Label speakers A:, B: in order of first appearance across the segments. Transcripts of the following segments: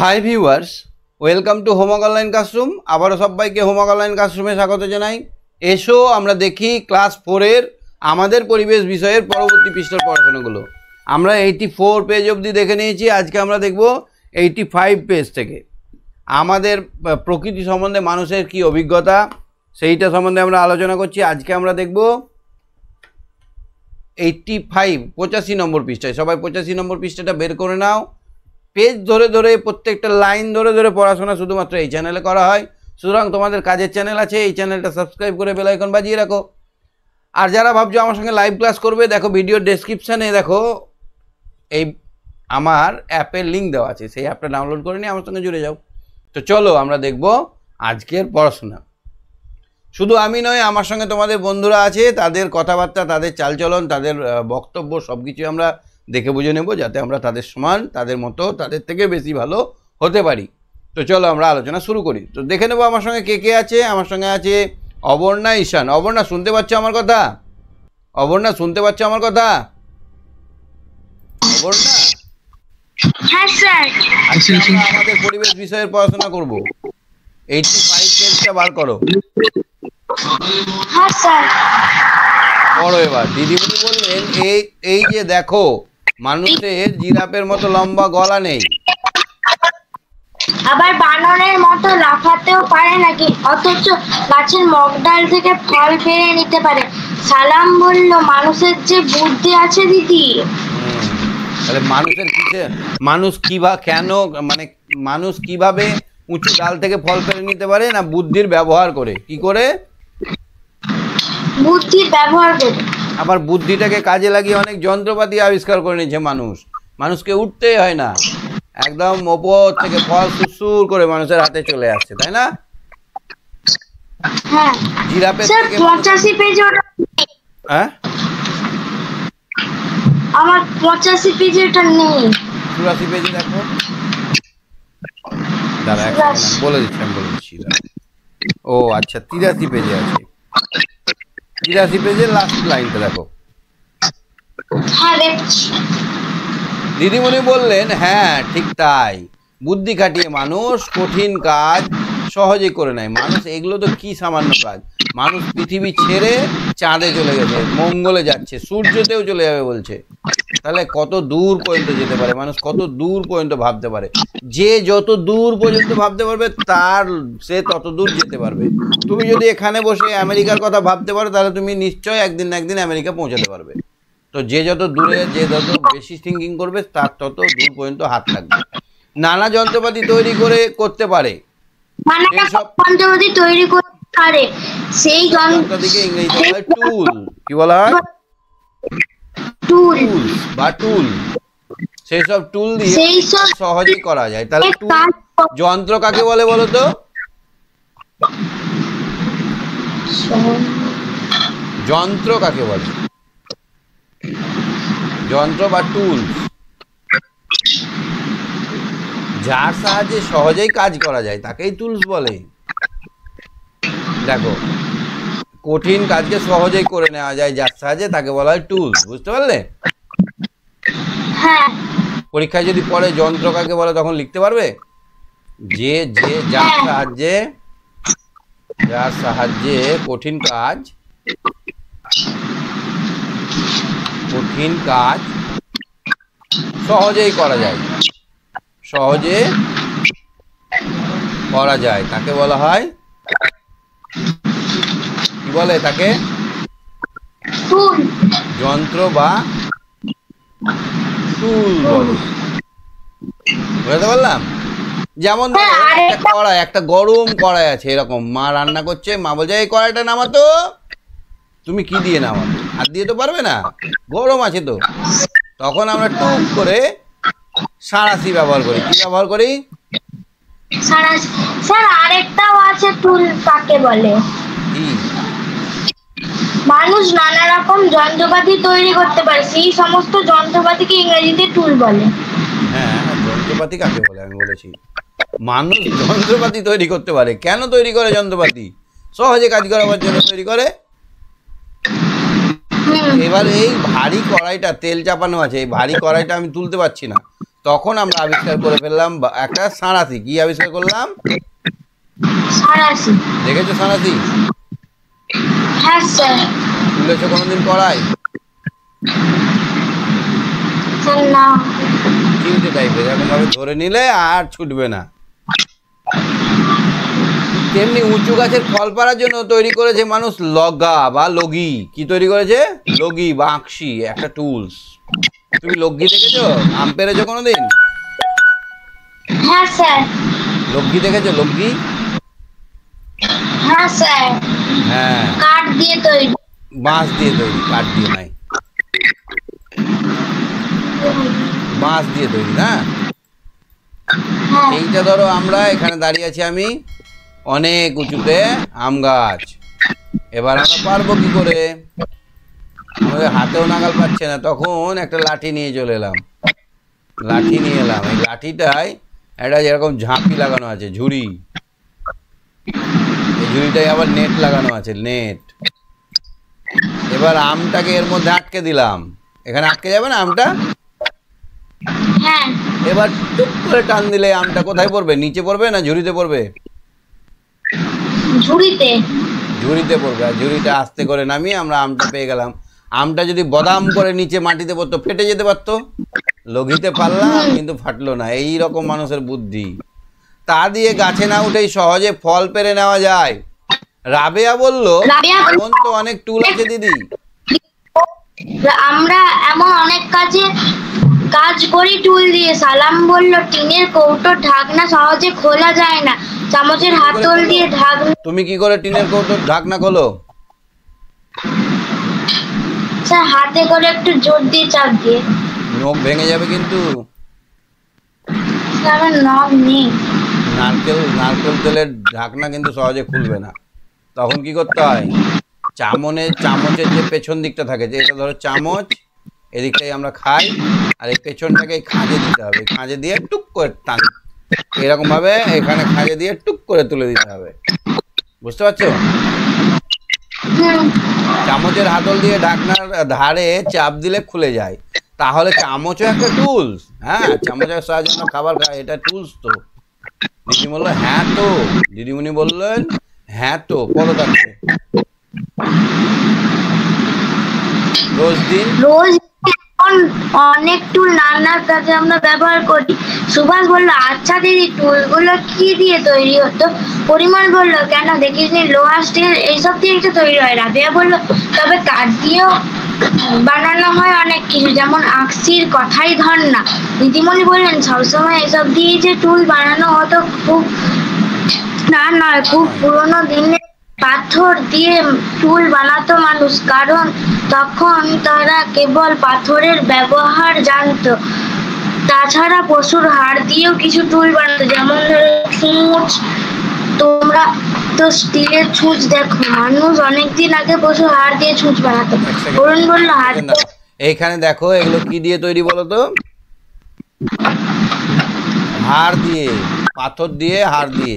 A: High viewers welcome to homework online classroom. আবারও সবাইকে homework online ক্লাসরুমে স্বাগত জানাই। এসো আমরা দেখি ক্লাস 4 এর আমাদের পরিবেশ বিষয়ের পরবর্তী পৃষ্ঠার পড়াশোনাগুলো। আমরা 84 পেজ অবধি দেখে নিয়েছি। আজকে আমরা দেখব 85 পেজ থেকে আমাদের প্রকৃতি সম্বন্ধে মানুষের কি অভিজ্ঞতা সেইটা সম্বন্ধে আমরা আলোচনা করছি। আজকে আমরা দেখব 85 নম্বর পৃষ্ঠায়। সবাই 85 নম্বর পৃষ্ঠাটা বের করে নাও। পেজ ধরে ধরে প্রত্যেকটা লাইন ধরে ধরে পড়াশোনা শুধুমাত্র এই চ্যানেলে করা হয়, সুতরাং তোমাদের কাজের চ্যানেল আছে, এই চ্যানেলটা সাবস্ক্রাইব করে বেল আইকন বাজিয়ে রাখো। আর যারা ভাবছো আমার সঙ্গে লাইভ ক্লাস করবে, দেখো ভিডিও ডেসক্রিপশানে দেখো এই আমার অ্যাপের লিঙ্ক দেওয়া আছে, সেই অ্যাপটা ডাউনলোড করে নিয়ে আমার সঙ্গে জুড়ে যাও। তো চলো আমরা দেখব আজকের পড়াশোনা। শুধু আমি নয়, আমার সঙ্গে তোমাদের বন্ধুরা আছে, তাদের কথাবার্তা, তাদের চালচলন, তাদের বক্তব্য সব কিছু আমরা দেখে বুঝে নেব, যাতে আমরা তাদের সমান, তাদের মতো, তাদের থেকে বেশি ভালো হতে পারি। তো চলো আমরা আলোচনা শুরু করি। তো দেখে নেব আমার সঙ্গে কে কে আছে। আমার সঙ্গে আছে অবর্ণা, ঈশান। অবর্ণা শুনতে পাচ্ছ আমার কথা? অবর্ণা শুনতে পাচ্ছ আমার কথা? অবর্ণা,
B: হ্যাঁ স্যার।
A: আজকে আমরা আমাদের পরিবেশ বিষয়ের পড়াশোনা করব। 85 পেজটা বার করো।
B: হ্যাঁ স্যার।
A: পড়ো এবার। দিদিমণি বললেন এই যে দেখো, মানুষের জিরাফের মতো লম্বা গলা নেই,
B: আবার বানরের মতো লাফাতেও পারে নাকি, অথচ গাছের মগডাল থেকে ফল পেড়ে নিতে পারে। সালাম বলল, মানুষের যে বুদ্ধি আছে দিদি।
A: তাহলে মানুষের কিসে, মানুষ কেন, মানে মানুষ কিভাবে উঁচু ডাল থেকে ফল পেড়ে নিতে পারে? না বুদ্ধির ব্যবহার করে। কি করে?
B: বুদ্ধির ব্যবহার করে।
A: আবার বুদ্ধিটাকে কাজে লাগিয়ে অনেক যন্ত্রপাতি আবিষ্কার করে নিয়েছে মানুষ। মানুষকে উঠতেই হয় না, একদম ওপর থেকে ফল সুসুর করে মানুষের হাতে চলে আসছে, তাই না?
B: হ্যাঁ
A: জিরাফের
B: স্যার।
A: থেকে
B: 85 পেজে ওটা নেই।
A: হ্যাঁ,
B: আমার 85 পেজে ওটা নেই।
A: 84 পেজে দেখো। দাঁড়া বলে দিচ্ছি দাঁড়া। ও আচ্ছা, 83 পেজে আছে। 83 পেজের লাস্ট লাইনটা দেখো।
B: হ্যাঁ দেখছি।
A: দিদিমণি বললেন, হ্যাঁ ঠিক তাই, বুদ্ধি খাটিয়ে মানুষ কঠিন কাজ সহজে করে নেয়। মানুষ এগুলো তো কি সামান্য কাজ। মানুষ পৃথিবী ছেড়ে চাঁদে চলে গেছে, মঙ্গলে যাচ্ছে, সূর্যতেও চলে যাবে বলছে। তাহলে কত দূর পর্যন্ত যেতে পারে মানুষ, কত দূর পর্যন্ত ভাবতে পারে। যে যত দূর পর্যন্ত ভাবতে পারবে সে তত দূর যেতে পারবে। তুমি যদি এখানে বসে আমেরিকার কথা ভাবতে পারো, তাহলে তুমি নিশ্চয় একদিন না একদিন আমেরিকা পৌঁছাতে পারবে। তো যে যত দূরে, যে যত বেশি থিঙ্কিং করবে, তার তত দূর পর্যন্ত হাত থাকবে। নানা যন্ত্রপাতি তৈরি করতে পারে।
B: যন্ত্রপাতি তৈরি করতে পারে, সেই
A: যন্ত্রপাতিকে ইংরেজিতে বলা হয় টুল। কি বলা হয়?
B: টুল
A: বা টুল। সেই সব টুল দিয়ে সহজেই করা যায়। তাহলে টুল, যন্ত্র কাকে বলে বলো তো? যন্ত্র কাকে বলে? যন্ত্র বা টুল, যার সাহায্যে সহজেই কাজ করা যায় তাকেই টুলস বলে। দেখো, কঠিন কাজকে সহজেই করে নেওয়া যায় যার সাহায্যে, তাকে বলা হয় টুলস। বুঝতে পারলে?
B: হ্যাঁ।
A: পরীক্ষায় যদি পড়ে যন্ত্র কাকে বলে, তখন লিখতে পারবে যে যার সাহায্যে কঠিন কাজ সহজেই করা যায়, তাকে বলা হয়, কি বলে তাকে? যন্ত্র বা টুল বলে। বুঝতে পারলাম? যেমন একটা গরম কড়াই আছে, এরকম মা রান্না করছে, মা বলছে এই কড়াইটা নামাতো। তুমি কি দিয়ে নামাবে? হাত দিয়ে তো পারবে না, গরম আছে তো। তখন আমরা টুক করে সাঁড়াশি ব্যবহার করি। কি ব্যবহার করি?
B: স্যার আরেকটাও আছে, টুল কাকে বলে? মানুষ নানা রকম যন্ত্রপাতি তৈরি করতে পারে, সেই সমস্ত যন্ত্রপাতিকে ইংরেজিতে টুল বলে।
A: হ্যাঁ, যন্ত্রপাতি কাকে বলে আমি বলেছি। মানুষ যন্ত্রপাতি তৈরি করতে পারে। কেন তৈরি করে যন্ত্রপাতি? সহজে কাজ করাবার জন্য তৈরি করে। এবার এই ভারী কড়াইটা তেল চাপানো আছে, এই ভারী কড়াইটা আমি তুলতে পারছি না, তখন আমরা আবিষ্কার করে ফেললাম একটা সাঁড়াশি। কি আবিষ্কার করলাম?
B: সাঁড়াশি।
A: দেখেছো সাঁড়াশি?
B: হ্যাঁ স্যার।
A: তুলেছো কোনোদিন কড়াই?
B: স্যার না।
A: চিমটে টাইপের, এরকম ভাবে ধরে নিলে আর ছুটবে না। তেমনি উঁচু গাছের ফল পাড়ার জন্য তৈরি করেছে মানুষ লগা বা লগি। কি তৈরি করেছে? লগি বা আঁকশি, একটা টুলস। তুমি লগি দেখেছো? আম পেরেছো কোনোদিন?
B: হ্যাঁ স্যার।
A: লগি দেখেছো? লগি?
B: হ্যাঁ স্যার।
A: হ্যাঁ,
B: কাঠ দিয়ে তৈরি।
A: বাঁশ দিয়ে তৈরি, কাঠ দিয়ে নাই, বাঁশ দিয়ে তৈরি না।
B: হ্যাঁ।
A: এইটা ধরো আমরা এখানে দাঁড়িয়ে আছি, আমি অনেক উঁচুতে আম গাছ। এবার আমরা পারবো কি করে? আমাদের হাতেও নাগাল পাচ্ছে না, তখন একটা লাঠি নিয়ে চলে এলাম। লাঠি নিয়ে এলাম, এই লাঠিটায় একটা যেরকম ঝাঁপি লাগানো আছে, ঝুড়ি। এই ঝুড়িটায় আবার নেট লাগানো আছে, নেট। এবার আমটাকে এর মধ্যে আটকে দিলাম। এখানে আটকে যাবে না আমটা?
B: হ্যাঁ।
A: এবার টুক করে টান দিলে আমটা কোথায় পড়বে? নিচে পড়বে না ঝুড়িতে পড়বে?
B: ঝুড়িতে।
A: ঝুড়িতে পড়বে। আর ঝুড়িটা আস্তে করে নামিয়ে আমরা আমটা পেয়ে গেলাম। আমটা যদি বদাম করে নিচে মাটিতে পড়তো, ফেটে যেতে পারতো। লগিতে পারলাম কিন্তু ফাটলো না। এই রকম মানুষের বুদ্ধি। তা দিয়ে গাছে না উঠেই সহজে ফল পেরে নেওয়া যায়। রাবেয়া বলল, এমন তো অনেক টুল আছে দিদি।
B: আমরা এমন অনেক কাজ করি টুল দিয়ে। সালাম বলল, টিনের কৌটোর ঢাকনা সহজে খোলা যায় না, চামচের হাতল দিয়ে ঢাকনা।
A: তুমি কি করে টিনের কৌটোর ঢাকনা খোলো?
B: স্যার হাতে করে একটু জোর দিয়ে চাপ দিয়ে।
A: নখ ভেঙে যাবে কিন্তু।
B: স্যার আমার নখ নেই।
A: নারকেল তেলের ঢাকনা কিন্তু সহজে খুলবে না। তখন কি করতে হয়? চামচের যে পেছন দিকটা থাকে, যে এটা ধরো চামচ, এদিকটাই আমরা খাই, আর এই পেছনটাকে খাঁজে দিতে হবে। খাঁজে দিয়ে টুক করে টান, এরকম ভাবে এখানে খাঁজে দিয়ে টুক করে তুলে দিতে হবে। বুঝতে পারছো? চামচের হাতল দিয়ে ঢাকনার ধারে চাপ দিলে খুলে যায়। তাহলে চামচও একটা টুলস। হ্যাঁ, চামচের সাহায্যে আমরা খাবার খাই, এটা টুলস তো। দিদি বললো হ্যাঁ তো। দিদিমণি বললেন হ্যাঁ তো, পড়ো তাকে। রোজ
B: অনেক টুল নানার কাজে আমরা ব্যবহার করি। সুভাষ বলল, আচ্ছা দিদি, টুলগুলো কি দিয়ে তৈরি হতো? পরিমল বলল, কেন দেখিসনি, লোহা, স্টিল এইসব দিয়ে তো তৈরি হয়। রাবেয়া বলল, তবে কাঠ দিয়েও বানানো হয় অনেক কিছু, যেমন আঁকশির কথাই ধর না। দিদিমণি বললেন, সবসময় এসব দিয়ে যে টুল বানানো হতো খুব না নয়, খুব পুরোনো দিনে পাথর দিয়ে টুল বানাতো মানুষ, কারণ তখন তারা কেবল পাথরের ব্যবহার জানতো। তাছাড়া পশুর হাড় দিয়েও কিছু টুল বানাতো, যেমন ছুঁচ। তোমরা তো স্টিলের ছুঁচ দেখো, মানুষ অনেকদিন আগে পশুর হাড় দিয়ে ছুঁচ বানাতো। অরুণ বলল,
A: এইখানে দেখো এগুলো কি দিয়ে তৈরি বলো তো? হাড় দিয়ে, পাথর দিয়ে, হাড় দিয়ে।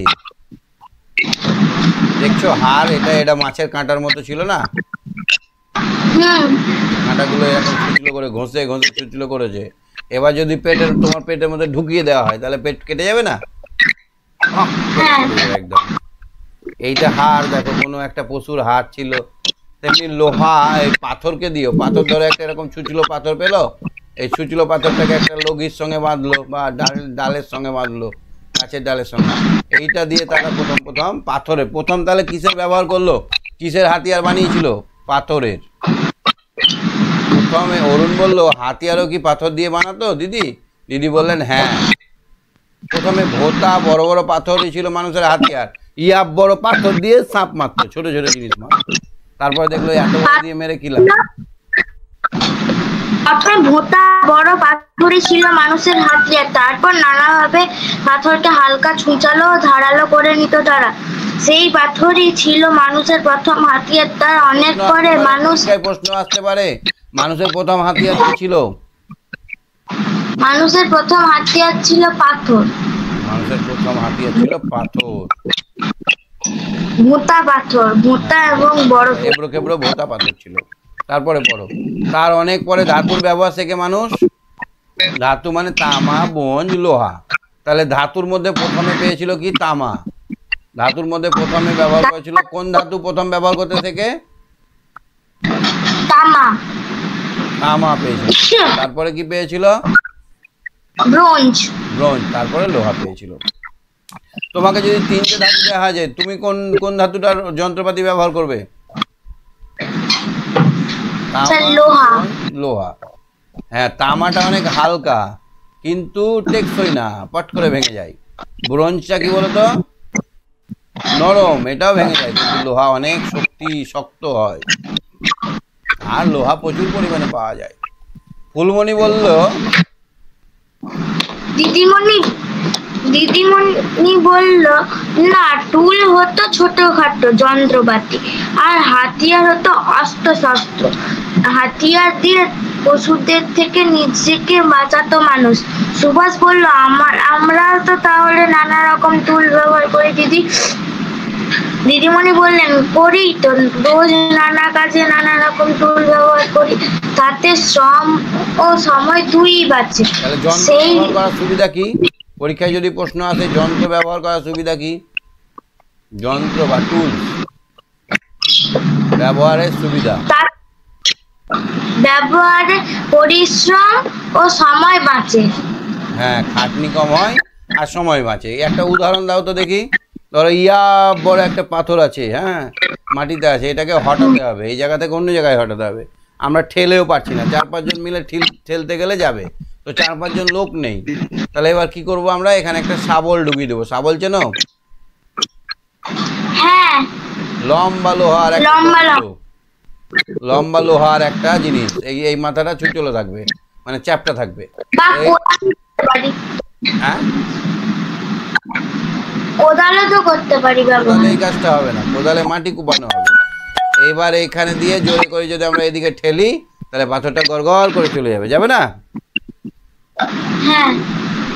A: দেখছো হাড়? এটা মাছের কাঁটার মতো ছিল না? কাঁটাগুলো এরকম ছুচলো করে ঘষে ছুচলো করেছে। এবার যদি তোমার পেটের মধ্যে ঢুকিয়ে দেওয়া হয়, তাহলে পেট কেটে যাবে না? একদম। এইটা হাড়, দেখো কোনো একটা পশুর হাড় ছিল। তেমনি লোহা, এই পাথরকে দিও, পাথর ধরে একটা এরকম ছুচলো পাথর পেলো, এই ছুচলো পাথরটাকে একটা লগির সঙ্গে বাঁধলো বা ডালের সঙ্গে বাঁধলো, গাছের ডালের সঙ্গে। এইটা দিয়ে তারা প্রথম পাথরে, প্রথম তাহলে কিসের ব্যবহার করলো? কিসের হাতিয়ার বানিয়েছিল? পাথরের। প্রথমে অরুণ বলল, হাতিয়ারও কি পাথর দিয়ে বানাতো দিদি? দিদি বললেন হ্যাঁ। প্রথমে ভোতা, বড় বড় পাথরই ছিল মানুষের হাতিয়ার। ইয়াব বড় পাথর দিয়ে সাপ মারতো, ছোট ছোট জিনিস মারতো। তারপরে দেখলো এত বড় দিয়ে মেরে কি লাভ?
B: ভোতা বড় পাথরই ছিল মানুষের হাতিয়ার। তারপর নানাভাবে পাথরকে হালকা ছুঁচালো, ধারালো করে নিত তারা। সেই পাথরই ছিল মানুষের প্রথম হাতিয়ার। তার অনেক পরে
A: প্রশ্ন আসতে পারে, মানুষের প্রথম হাতিয়ার কি ছিল?
B: মানুষের প্রথম হাতিয়ার ছিল পাথর।
A: মানুষের প্রথম হাতিয়ার ছিল পাথর,
B: ভোতা পাথর, ভোতা এবং বড়
A: কেবড়ো ভোতা পাথর ছিল। তারপরে পড়ো, তার অনেক পরে ধাতুর ব্যবহার শেখে মানুষ। ধাতু মানে তামা, ব্রোঞ্জ, লোহা। তাহলে ধাতুর মধ্যে প্রথমে পেয়েছিল কি? তামা। ধাতুর মধ্যে প্রথমে ব্যবহার করেছিল কোন ধাতু? প্রথম ব্যবহার করতে থেকে
B: তামা।
A: তামা পেয়েছিল। তারপরে কি পেয়েছিল?
B: ব্রোঞ্জ।
A: ব্রোঞ্জ। তারপরে লোহা পেয়েছিল। তোমাকে যদি তিনটে ধাতু দেখা যায়, তুমি কোন কোন ধাতুটার যন্ত্রপাতি ব্যবহার করবে? তামা,
B: লোহা।
A: লোহা। হ্যাঁ, তামাটা অনেক হালকা কিন্তু টেকসই না, পট করে ভেঙে যায়। ব্রোঞ্জটা কি বলতো? নরম, এটাও ভেঙে যায়, কিন্তু লোহা অনেক শক্ত হয়। আর লোহা প্রচুর পরিমাণে পাওয়া যায়। ফুলমণি বলল,
B: দিদিমণি বলল, না, টুল হতো ছোটখাটো যন্ত্রপাতি আর হাতিয়ার হতো অস্ত্রশস্ত্র। হাতিয়ার দিয়ে পশুদের থেকে নিজেকে বাঁচাতো মানুষ। সুভাষ বলল, আমরাও তো তাহলে নানা রকম টুল ব্যবহার করি দিদি। দিদিমণি বললেন, করি তো, রোজ নানা কাজে নানা রকম টুল ব্যবহার করি, তাতে শ্রম ও সময় দুই বাঁচে।
A: সেই সুবিধা কি? পরীক্ষায় যদি প্রশ্ন আসে যন্ত্র ব্যবহার করার সুবিধা কি? যন্ত্র বা টুলস ব্যবহারের সুবিধা,
B: ব্যবহারে পরিশ্রম ও সময় বাঁচে।
A: হ্যাঁ, খাটনি কম হয় আর সময় বাঁচে। একটা উদাহরণ দাও তো দেখি। ধরো বড় একটা পাথর আছে, হ্যাঁ, মাটিতে আছে, এটাকে হটাতে হবে, এই জায়গা থেকে অন্য জায়গায় হটাতে হবে। আমরা ঠেলেও পারছি না, 4-5 জন মিলে ঠেলতে গেলে যাবে, তো 4-5 জন লোক নেই। তাহলে এবার কি করব আমরা? এখানে একটা শাবল ঢুকিয়ে দেবো। শাবল চেনো?
B: হ্যাঁ,
A: লম্বা লোহার লম্বা লোহার একটা জিনিস, এই মাথাটা চলে থাকবে, মানে চ্যাপটা থাকবে। হ্যাঁ,
B: কোদালে তো করতে পারি।
A: কোদালে এই কাজটা হবে না, কোদালে মাটি কুপানো হবে। এবার এখানে দিয়ে জোরে করে যদি আমরা এদিকে ঠেলি, তাহলে পাথরটা গড়গড় করে চলে যাবে, যাবে না?
B: হ্যাঁ।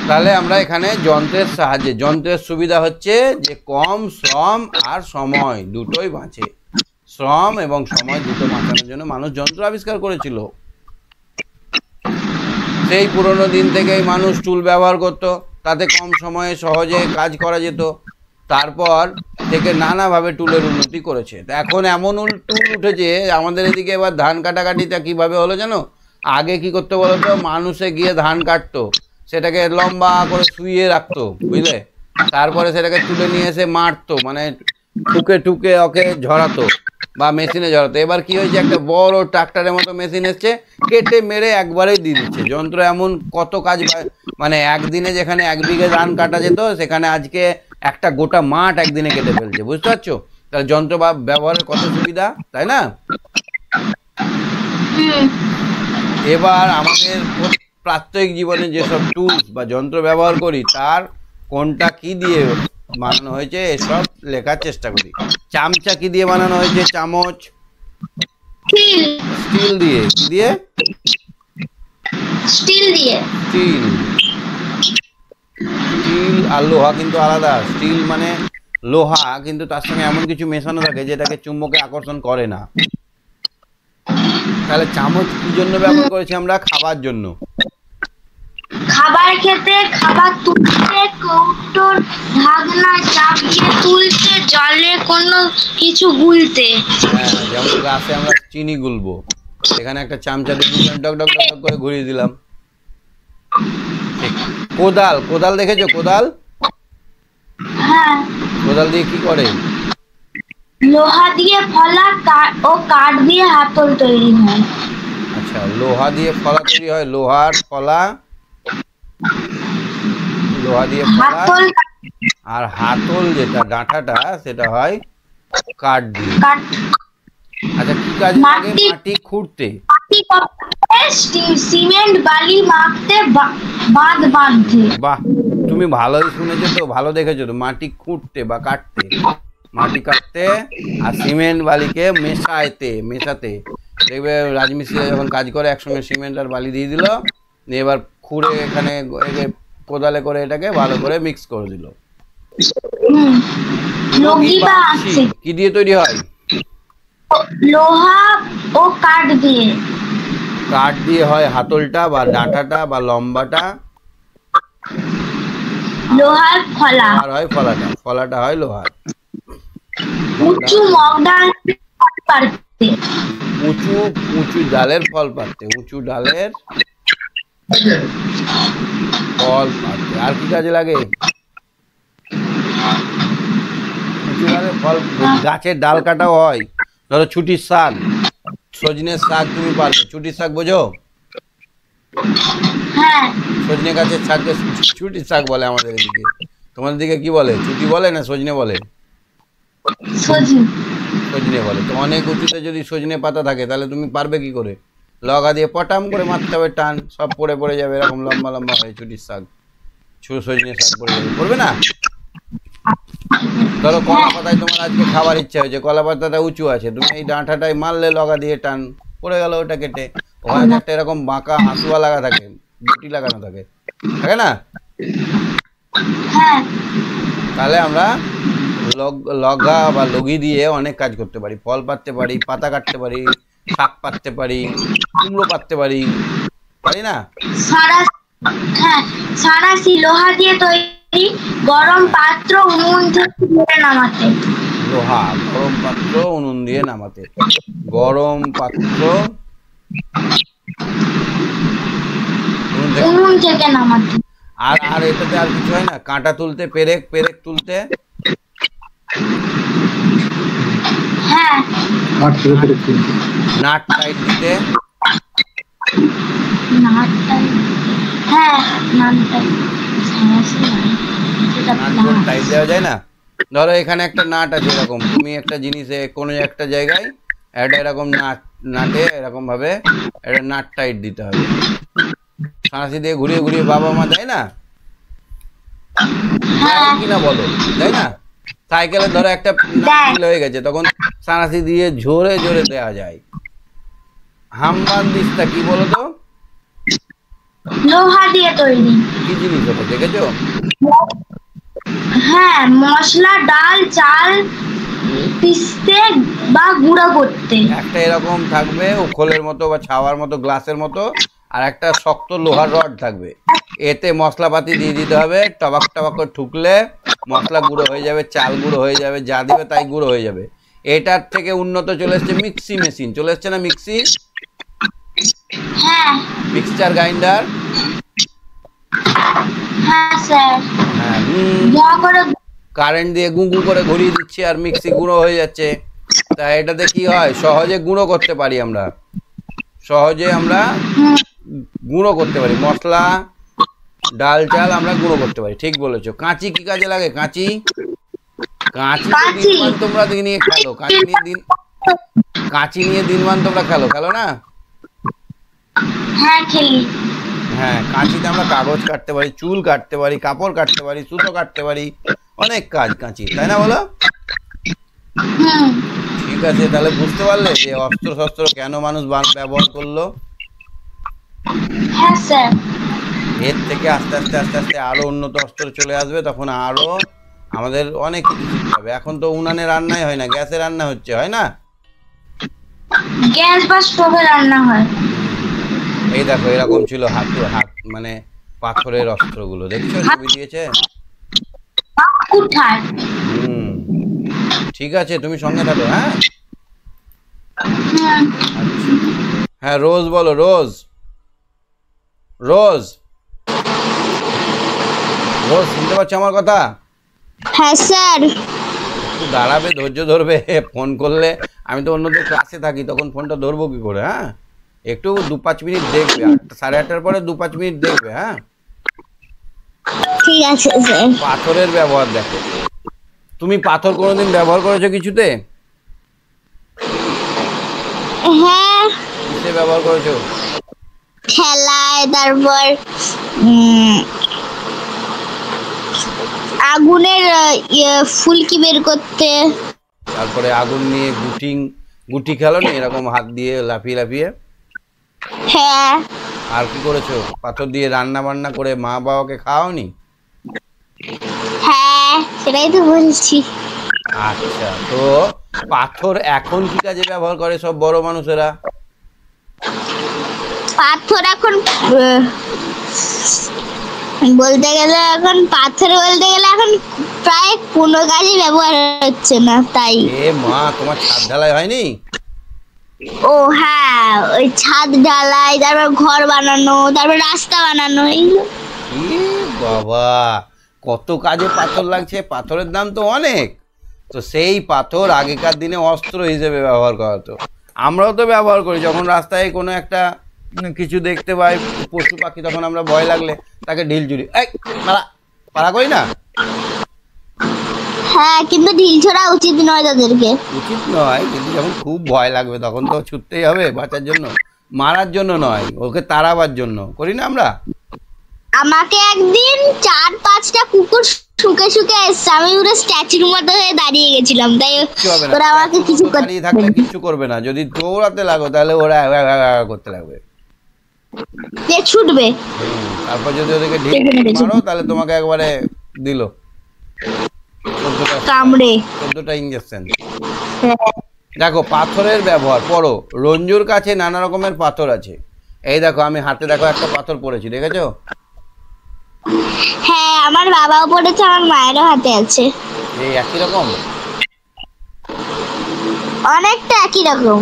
A: তাহলে আমরা এখানে যন্ত্রের সাহায্যে, যন্ত্রের সুবিধা হচ্ছে যে কম শ্রম আর সময় দুটোই বাঁচে। শ্রম এবং সময় দুটো বাঁচানোর জন্য মানুষ যন্ত্র আবিষ্কার করেছিল। সেই পুরনো দিন থেকেই মানুষ টুল ব্যবহার করত, তাতে কম সময়ে সহজে কাজ করা যেত। তারপর থেকে নানাভাবে টুলের উন্নতি করেছে। এখন এমন টুল উঠেছে আমাদের এদিকে। এবার ধান কাটাকাটিটা কিভাবে হলো জানো? আগে কি করতে বলতো? মানুষে গিয়ে ধান কাটতো, সেটাকে লম্বা করে শুইয়ে রাখতো, বুঝলে? তারপরে সেটাকে তুলে নিয়ে এসে মারতো, মানে ঠুকে ওকে ঝরাতো বা মেশিনে ঝরাতো। এবার কি হয়েছে? একটা বড় ট্রাক্টরের মতো মেশিন এসছে, কেটে মেরে একবারেই দিয়ে দিচ্ছে। যন্ত্র এমন কত কাজ, মানে একদিনে যেখানে 1 বিঘে ধান কাটা যেত, সেখানে আজকে একটা গোটা মাঠ একদিনে কেটে ফেলছে। বুঝতে পারছো? তাহলে যন্ত্র ব্যবহারের কত সুবিধা, তাই না? এবার আমাদের প্রাত্যহিক জীবনে যেসব টুলস বা যন্ত্র ব্যবহার করি, তার কোনটা কি দিয়ে বানানো হয়েছে এসব লেখার চেষ্টা করি। চামচা কি দিয়ে বানানো হয়েছে? চামচ স্টিল দিয়ে। কি দিয়ে? স্টিল আর লোহা কিন্তু আলাদা। স্টিল মানে লোহা, কিন্তু তার সঙ্গে এমন কিছু মেশানো থাকে যেটাকে চুম্বকে আকর্ষণ করে না। তাহলে চামচ কি জন্য ব্যবহার করেছি আমরা? খাবার জন্য।
B: খাবার খেতে, খাবার তুলতে, কৌটোর ঢাকনা চাপিয়ে তুলতে, জলে কোনো কিছু গুলতে।
A: হ্যাঁ, যেমন গ্লাসে আমরা চিনি গুলবো, এখানে একটা চামচা দিয়ে ডক ডক ডক করে ঘুরিয়ে দিলাম। কোদাল দেখেছো? কোদাল দিয়ে কি করে?
B: লোহা দিয়ে ফলা ও কাঠ দিয়ে হাতল তৈরি হয়।
A: আচ্ছা, লোহা দিয়ে ফলা তৈরি হয়। লোহার ফলা, লোহা দিয়ে ফলা, আর হাতল যেটা ডাঁটাটা, সেটা হয় কাঠ দিয়ে। আচ্ছা, কি কাজ লাগে? মাটি খুঁড়তে,
B: সিমেন্ট বালি মাখতে, বাঁধ বাঁধতে।
A: বাহ, তুমি ভালোই শুনেছো তো, ভালো দেখেছো তো। মাটি খুঁড়তে বা কাটতে, মাটি কাটতে আর সিমেন্ট বালিকে মেশাতে। দেখবে রাজমিস্ত্রিরা যখন কাজ করে একসঙ্গে সিমেন্ট আর বালি দিয়ে দিল, এবার খুঁড়ে এখানে কোদালে করে এটাকে ভালো করে মিক্স করে দিল। কি দিয়ে তৈরি হয়?
B: লোহা ও কাঠ দিয়ে।
A: কাঠ দিয়ে হয় হাতলটা বা ডাঁটাটা বা লম্বাটা,
B: লোহার ফলা।
A: আর হয় ফলাটা, ফলাটা হয় লোহার।
B: উঁচু মগ ডাল পারতে।
A: উঁচু উঁচু ডালের ফল পারতে, উঁচু ডালের ফল পারতে। আর কি কাজে লাগে? উঁচু ডালের ফল, গাছের ডাল কাটাও হয়। ধরো ছুটির শাক, সজনের শাক তুমি পারবে। ছুটির শাক বোঝো?
B: হ্যাঁ,
A: সজনে গাছের শাককে ছুটির শাক বলে আমাদের এদিকে। তোমাদের দিকে কি বলে? ছুটি বলে না সজনে বলে?
B: সজনে।
A: সজনে বলে। তো অনেক উঁচুতে যদি সজনে পাতা থাকে তাহলে তুমি পারবে কি করে? লগা দিয়ে পটাম করে মারতে হবে, টান, সব পড়ে পড়ে যাবে, এরকম লম্বা লম্বা হয় ছুটির শাক, সজনে শাক পড়ে যাবে, পড়বে না? ধরো কলা পাতায় তোমার আজকে খাবার ইচ্ছা হয়েছে, কলা পাতাটা উঁচু আছে, তুমি এই ডাঁটাটাই মারলে লগা দিয়ে টান, পড়ে গেল ওটা কেটে। ওখানে একটা এরকম বাঁকা হাঁসুয়া লাগা থাকে, গুটি লাগানো থাকে, থাকে না?
B: হ্যাঁ,
A: তাহলে আমরা লগা বা লগি দিয়ে অনেক কাজ করতে পারি। ফল পাততে পারি, পাতা কাটতে পারি, শাক পাততে পারি, কুমড়ো পাততে পারি, পারি না?
B: সারা হ্যাঁ, সারাশি লোহা দিয়ে তৈরি, গরম পাত্র উনুন থেকে তুলে নামাতে।
A: লোহা, গরম পাত্র উনুন দিয়ে নামাতে, গরম পাত্র
B: উনুন থেকে নামাতে।
A: আর আর এটাতে আর কিছু হয় না? কাঁটা তুলতে, পেরেক, পেরেক তুলতে,
B: হ্যাঁ,
A: নাট টাইট দিতে,
B: নাটটাই। হ্যাঁ, নাটটাই। সারাশি নয়, সেটা
A: নাট বোল্ট টাইট দেওয়া যায় না? ধরো এখানে একটা নাট আছে এরকম, তুমি একটা জিনিসে কোনো একটা জায়গায় একটা এরকম নাটে এরকম ভাবে একটা নাট টাইট দিতে হবে। সাঁড়াশি দিয়ে ঘুরিয়ে ঘুরিয়ে বাবা মা দেয় না? কিনা বলো, তাই না? সাইকেলে ধরো একটা নাট হয়ে গেছে, তখন সাঁড়াশি দিয়ে জোরে জোরে দেওয়া যায়। হামবান্দিস্তা কি বলো তো?
B: লোহা দিয়ে তৈরি।
A: কি জিনিস ওটা দেখেছো?
B: হ্যাঁ, মশলা, ডাল, চাল পিষতে বা গুঁড়ো করতে।
A: একটা এরকম থাকবে ওখলের মতো বা ছাওয়ার মতো, গ্লাসের মতো, আর একটা শক্ত লোহার রড থাকবে। এতে মশলাপাতি দিয়ে দিতে হবে, টবাক টবাক করে ঠুকলে মশলা গুঁড়ো হয়ে যাবে, চাল গুঁড়ো হয়ে যাবে, যা দিবে তাই গুঁড়ো হয়ে যাবে। এটার থেকে উন্নত চলে এসছে মিক্সি মেশিন, চলে এসছে না মিক্সি?
B: হ্যাঁ,
A: মিক্সচার গ্রাইন্ডার।
B: হ্যাঁ স্যার।
A: হ্যাঁ, কারেন্ট দিয়ে গুঁড়ো করে ঘুরিয়ে দিচ্ছে আর মিক্সি গুঁড়ো হয়ে যাচ্ছে। তা এটাতে কি হয়? সহজে গুঁড়ো করতে পারি আমরা, সহজে আমরা গুঁড়ো করতে পারি, মশলা, ডাল, চাল আমরা গুঁড়ো করতে পারি। ঠিক বলেছো। কাঁচি কি কাজে লাগে? কাঁচি, কাঁচি দিনমান তোমরা নিয়ে খেলো, কাঁচি নিয়ে দিনমান তোমরা খেলো, খেলো না?
B: হ্যাঁ, খেলি।
A: হ্যাঁ, কাঁচিতে আমরা কাগজ কাটতে পারি, চুল কাটতে পারি, কাপড় কাটতে পারি, সুতো কাটতে পারি, অনেক কাজ কাঁচি, তাই না বলো? ঠিক আছে, তাহলে বুঝতে পারলে যে অস্ত্র শস্ত্র কেন মানুষ ব্যবহার করলো?
B: হ্যাঁ স্যার।
A: এর থেকে আস্তে আস্তে আস্তে আস্তে আরো উন্নত অস্ত্র চলে আসবে, তখন আরো আমাদের অনেক কিছু শিখতে হবে। এখন তো উনানে রান্নাই হয় না, গ্যাসে রান্না হচ্ছে, হয় না?
B: গ্যাস বা স্টোভে রান্না হয়।
A: এই দেখো এরকম ছিল হাত মানে পাথরের অস্ত্রগুলো, দেখছো ছবি দিয়েছে? ঠিক আছে, তুমি সঙ্গে থাকো। হ্যাঁ, হ্যাঁ, রোজ বলো, রোজ, রোজ, রোজ শুনতে পাচ্ছ আমার কথা?
C: হ্যাঁ স্যার।
A: একটু দাঁড়াবে, ধৈর্য ধরবে। ফোন করলে আমি তো অন্যদের ক্লাসে থাকি, তখন ফোনটা ধরবো কি করে? হ্যাঁ, একটু 2-5 মিনিট দেখবে, 8:30টার পরে 2-5 মিনিট দেখবে। হ্যাঁ,
C: ঠিক আছে স্যার।
A: পাথরের ব্যবহার দেখো। তুমি পাথর কোনোদিন ব্যবহার করেছো কিছুতে?
C: হ্যাঁ,
A: কিসে ব্যবহার করেছো?
C: খেলায়, তারপর আগুনের ফুলকি বের করতে।
A: তারপরে আগুন নিয়ে গুটি খেলো নি এরকম হাত দিয়ে লাফিয়ে লাফিয়ে?
C: হ্যাঁ।
A: আর কি করেছো? পাথর দিয়ে রান্না বান্না করে মা বাবাকে খাওয়াওনি?
C: হ্যাঁ, সেটাই তো বলছি।
A: আচ্ছা, তো পাথর এখন কি কাজে ব্যবহার করে সব বড় মানুষেরা?
C: পাথর এখন বলতে গেলে এখন প্রায় কোনো কাজে ব্যবহার হচ্ছে না, তাই।
A: এ মা, তোমার ছাদ ঢালাই হয়নি?
C: ও হ্যাঁ, ওই ছাদ ঢালাই, তারপর ঘর বানানো, তারপর রাস্তা বানানো, এইগুলো।
A: এ বাবা, কত কাজে পাথর লাগছে, পাথরের দাম তো অনেক। তো সেই পাথর আগেকার দিনে অস্ত্র হিসেবে ব্যবহার করা হতো। আমরাও তো ব্যবহার করি, যখন রাস্তায় কোনো একটা কিছু দেখতে পাই, পশু পাখি, তখন আমরা ভয় লাগলে তাকে ঢিল চুরি পাড়া করি না?
C: হ্যাঁ, কিন্তু ঢিল ছোড়া উচিত নয় তাদেরকে।
A: উচিত নয়, কিন্তু যখন খুব ভয় লাগবে তখন তো ছুটতেই হবে বাঁচার জন্য, মারার জন্য নয়, ওকে তাড়াবার জন্য করি না আমরা।
C: আমাকে একদিন 4-5টা কুকুর শুকে শুকে এসছে, আমি পুরো স্ট্যাচুর মতো হয়ে দাঁড়িয়ে গেছিলাম, তাই ওরা আমাকে কিছু
A: দাঁড়িয়ে থাকলে কিছু করবে না, যদি দৌড়াতে লাগো তাহলে ওরা করতে লাগবে,
C: ছুটবে।
A: তারপর যদি ওদেরকে ঢিল মারো তাহলে তোমাকে একবারে দিল
C: কামড়ে
A: 14টা ইঞ্জেকশন। দেখো পাথরের ব্যবহার পড়ো। রঞ্জুর কাছে নানা রকমের পাথর আছে। এই দেখো, আমি হাতে দেখো একটা পাথর পড়েছি, দেখেছো?
C: হ্যাঁ, আমার বাবাও পড়েছে, আমার মায়েরও হাতে আছে।
A: এই একই রকম,
C: অনেকটা একই রকম।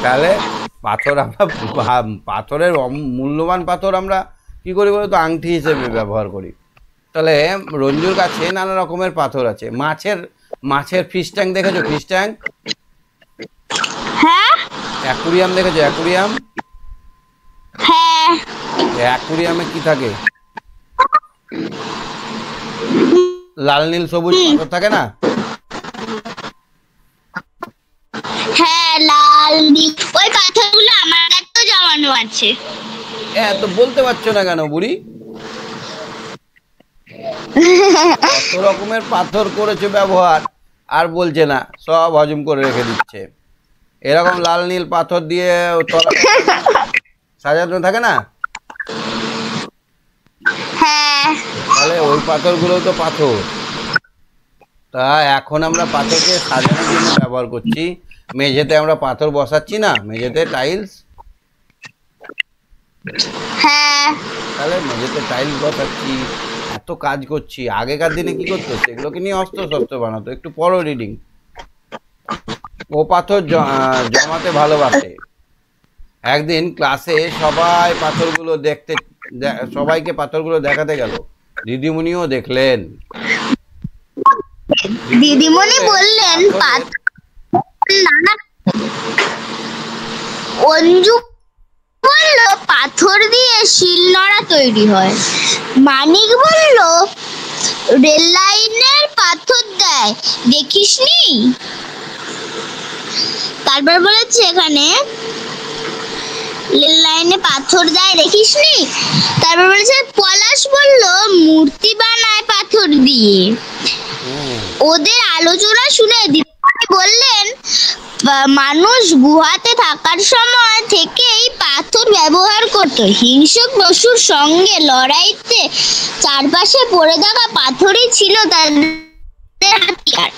A: তাহলে পাথর আমরা পাথরের মূল্যবান পাথর আমরা কি করি বলো তো, আংটি হিসেবে ব্যবহার করি। তাহলে রঞ্জুর কাছে নানা রকমের পাথর আছে। মাছের ফিশ ট্যাঙ্ক দেখেছো? ফিশ ট্যাঙ্ক,
C: হ্যাঁ।
A: অ্যাকুরিয়াম দেখেছো? অ্যাকুরিয়াম,
C: হ্যাঁ।
A: অ্যাকুরিয়ামে কি থাকে? লাল নীল সবুজ পাথর থাকে না?
C: হ্যাঁ, লাল নীল, ওই পাথরগুলো আমার কাছেও জমানো আছে।
A: তো বলতে পারছো না কেন বুড়ি? কত রকমের পাথর করেছে ব্যবহার, আর বলছে না, সব হজম করে রেখে দিচ্ছে। এরকম লাল নীল পাথর দিয়ে সাজানো থাকে না?
C: হ্যাঁ।
A: তাহলে ওই পাথরগুলো তো পাথর। তা এখন আমরা পাথরকে সাজানোর জন্য ব্যবহার করছি। মেঝেতে আমরা পাথর বসাচ্ছি না, মেঝেতে টাইলস।
C: হ্যাঁ।
A: তাহলে মেঝেতে টাইলস বসাচ্ছি, এত কাজ করছি। আগেকার দিনে কি করতো, সেগুলোকে নিয়ে অস্ত্র শস্ত্র বানাতো। একটু পড়ো রিডিং। ও পাথর জমাতে ভালোবাসে। একদিন ক্লাসে সবাইকে পাথরগুলো দেখাতে গেল। দিদিমণিও দেখলেন।
C: দিদিমণি বললেন অঞ্জু বলল পাথর দিয়ে শিলনোড়া তৈরি হয়। মানিক বলল রেল লাইনের পাথর দেয়, দেখিসনি? তারপর বলেছে এখানে রেল লাইনে পাথর দেয়, দেখিসনি? তারপর বলেছে পলাশ বলল মূর্তি বানায় পাথর দিয়ে। ওদের আলোচনা শুনে দিদিমণি বললেন মানুষ গুহাতে থাকার সময় থেকেই পাথর ব্যবহার করত। হিংস্র পশুর সঙ্গে লড়াইতে চারপাশে পড়ে থাকা পাথরই ছিল তাদের হাতিয়ার।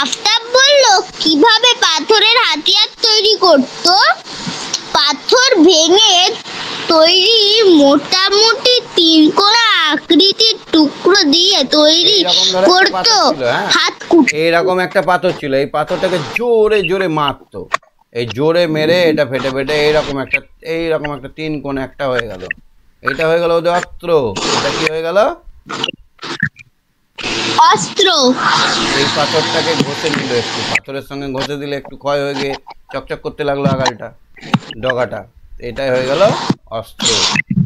C: আফতাব বলল কিভাবে পাথরের হাতিয়ার তৈরি করত? পাথর ভেঙে তৈরি মোটামুটি 3 কোনা আকৃতির টুকরো দিয়ে তৈরি করত হাতকুটো।
A: এইরকম একটা পাথর ছিল, এই পাথরটাকে জোরে জোরে মারতো। এই জোরে মেরে এটা ফেটে ফেটে এইরকম একটা 3 কোণে একটা হয়ে গেল। এটা হয়ে গেল ওদের অস্ত্র। এটা কি হয়ে গেল?
C: অস্ত্র।
A: এই পাথরটাকে ঘষে নিল, একটু পাথরের সঙ্গে ঘষে দিলে একটু ক্ষয় হয়ে গিয়ে চকচক করতে লাগলো আগালটা, ডগাটা। এটাই হয়ে গেল অস্ত্র।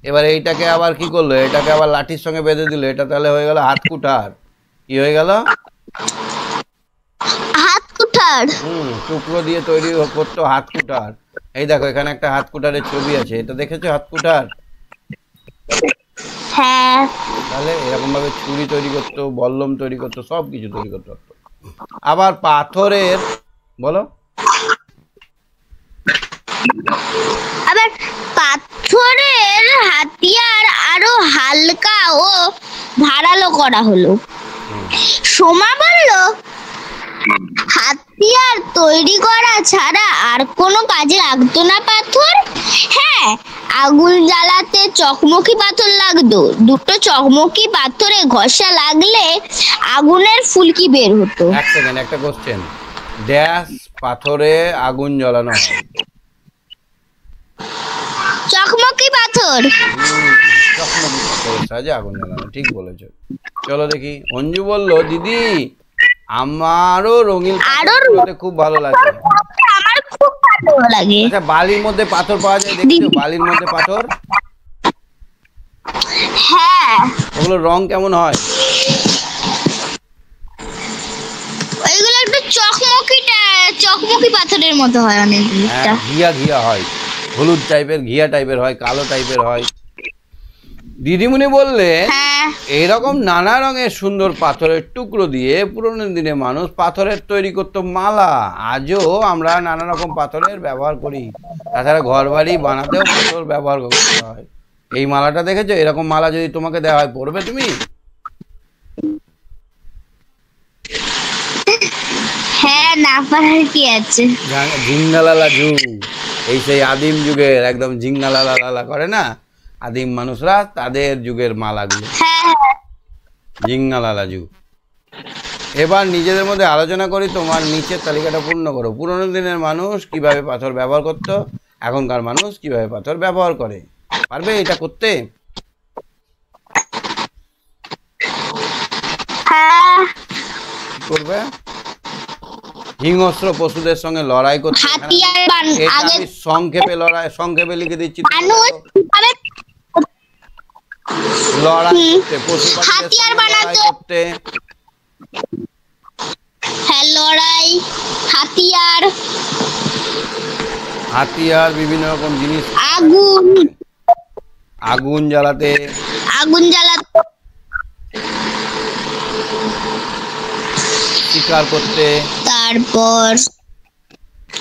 A: এবার এইটাকে আবার কি করলো, এটাকে আবার লাঠির সঙ্গে বেঁধে দিল। এটা তাহলে হয়ে গেল হাত কুঠার। কি হয়ে গেল?
C: হাত কুঠার।
A: টুকরো দিয়ে তৈরি করতো হাত কুঠার। এই দেখো, এখানে একটা হাত কুঠারের ছবি আছে। এটা দেখেছো হাত কুঠার?
C: হ্যাঁ।
A: তাহলে এরকম ভাবে ছুরি তৈরি করতো, বল্লম তৈরি করতো, সব কিছু তৈরি করতে পারতো। আবার পাথরের বলো,
C: আবার পাথরের হাতিয়ার আরো হালকা ও ধারালো করা হলো। সোমা বলল হাতিয়ার তৈরি করা ছাড়া আর কোনো কাজে লাগতো না পাথর? হ্যাঁ, আগুন জ্বালাতে চকমকি পাথর লাগতো। দুটো চকমকি পাথরে ঘষা লাগলে আগুনের ফুলকি বের হতো।
A: এক সেকেন্ড, একটা কোশ্চেন। ড্যাশ পাথরে আগুন জ্বালানো হয়?
C: চকমকি পাথর।
A: চকমকি পাথরের সাহায্যে আগুন জ্বালানো, ঠিক বলেছো। চলো দেখি, অঞ্জু বললো দিদি আমারও রঙিন পাথর খুব ভালো লাগে।
C: আমার খুব ভালো লাগে।
A: আচ্ছা, বালির মধ্যে পাথর পাওয়া যায়, দেখছো বালির মধ্যে পাথর?
C: হ্যাঁ,
A: ওগুলোর রং কেমন হয়?
C: ওইগুলো একটু চকমকি পাথরের মতো হয় অনেকটা।
A: হ্যাঁ, ঘিয়া ঘিয়া হয়, হলুদ টাইপের, ঘিয়া টাইপের হয়, কালো টাইপের হয়। দিদিমণি বললে
C: হ্যাঁ,
A: এইরকম নানা রঙের সুন্দর পাথরের টুকরো দিয়ে পুরোনো দিনে মানুষ পাথরের তৈরি করতো মালা। আজও আমরা নানা রকম পাথরের ব্যবহার করি। তাছাড়া ঘর বাড়ি বানাতেও পাথর ব্যবহার করতে হয়। এই মালাটা দেখেছো? এরকম মালা যদি তোমাকে দেওয়া হয়, পরবে তুমি?
C: হ্যাঁ, না পারার কি আছে।
A: ঝিঙ্গালালা জু, এই সেই আদিম যুগের একদম ঝিঙ্গালালা করে না আদিম মানুষরা, তাদের যুগের মালাগুলো,
C: হ্যাঁ,
A: ঝিঙ্গালালা যুগ। এবার নিজেদের মধ্যে আলোচনা করি, তোমার নিচের তালিকাটা পূর্ণ করো। পুরোনো দিনের মানুষ কিভাবে পাথর ব্যবহার করত, এখনকার মানুষ কিভাবে পাথর ব্যবহার করে। পারবে এটা করতে?
C: হ্যাঁ,
A: কি করবে? হিংস্র পশুদের সঙ্গে লড়াই করতে।
C: হাতিয়ার
A: এটা
C: আগে
A: আমি সংক্ষেপে লিখে দিচ্ছি।
C: মানুষ কিভাবে
A: লড়াই করতে, পশু পাখিদের
C: হাতিয়ার
A: সঙ্গে লড়াই
C: বানাতো।
A: করতে।
C: হ্যাঁ, লড়াই,
A: হাতিয়ার, বিভিন্ন রকম জিনিস, আগুন জ্বালাতে, শিকার করতে,
C: তারপর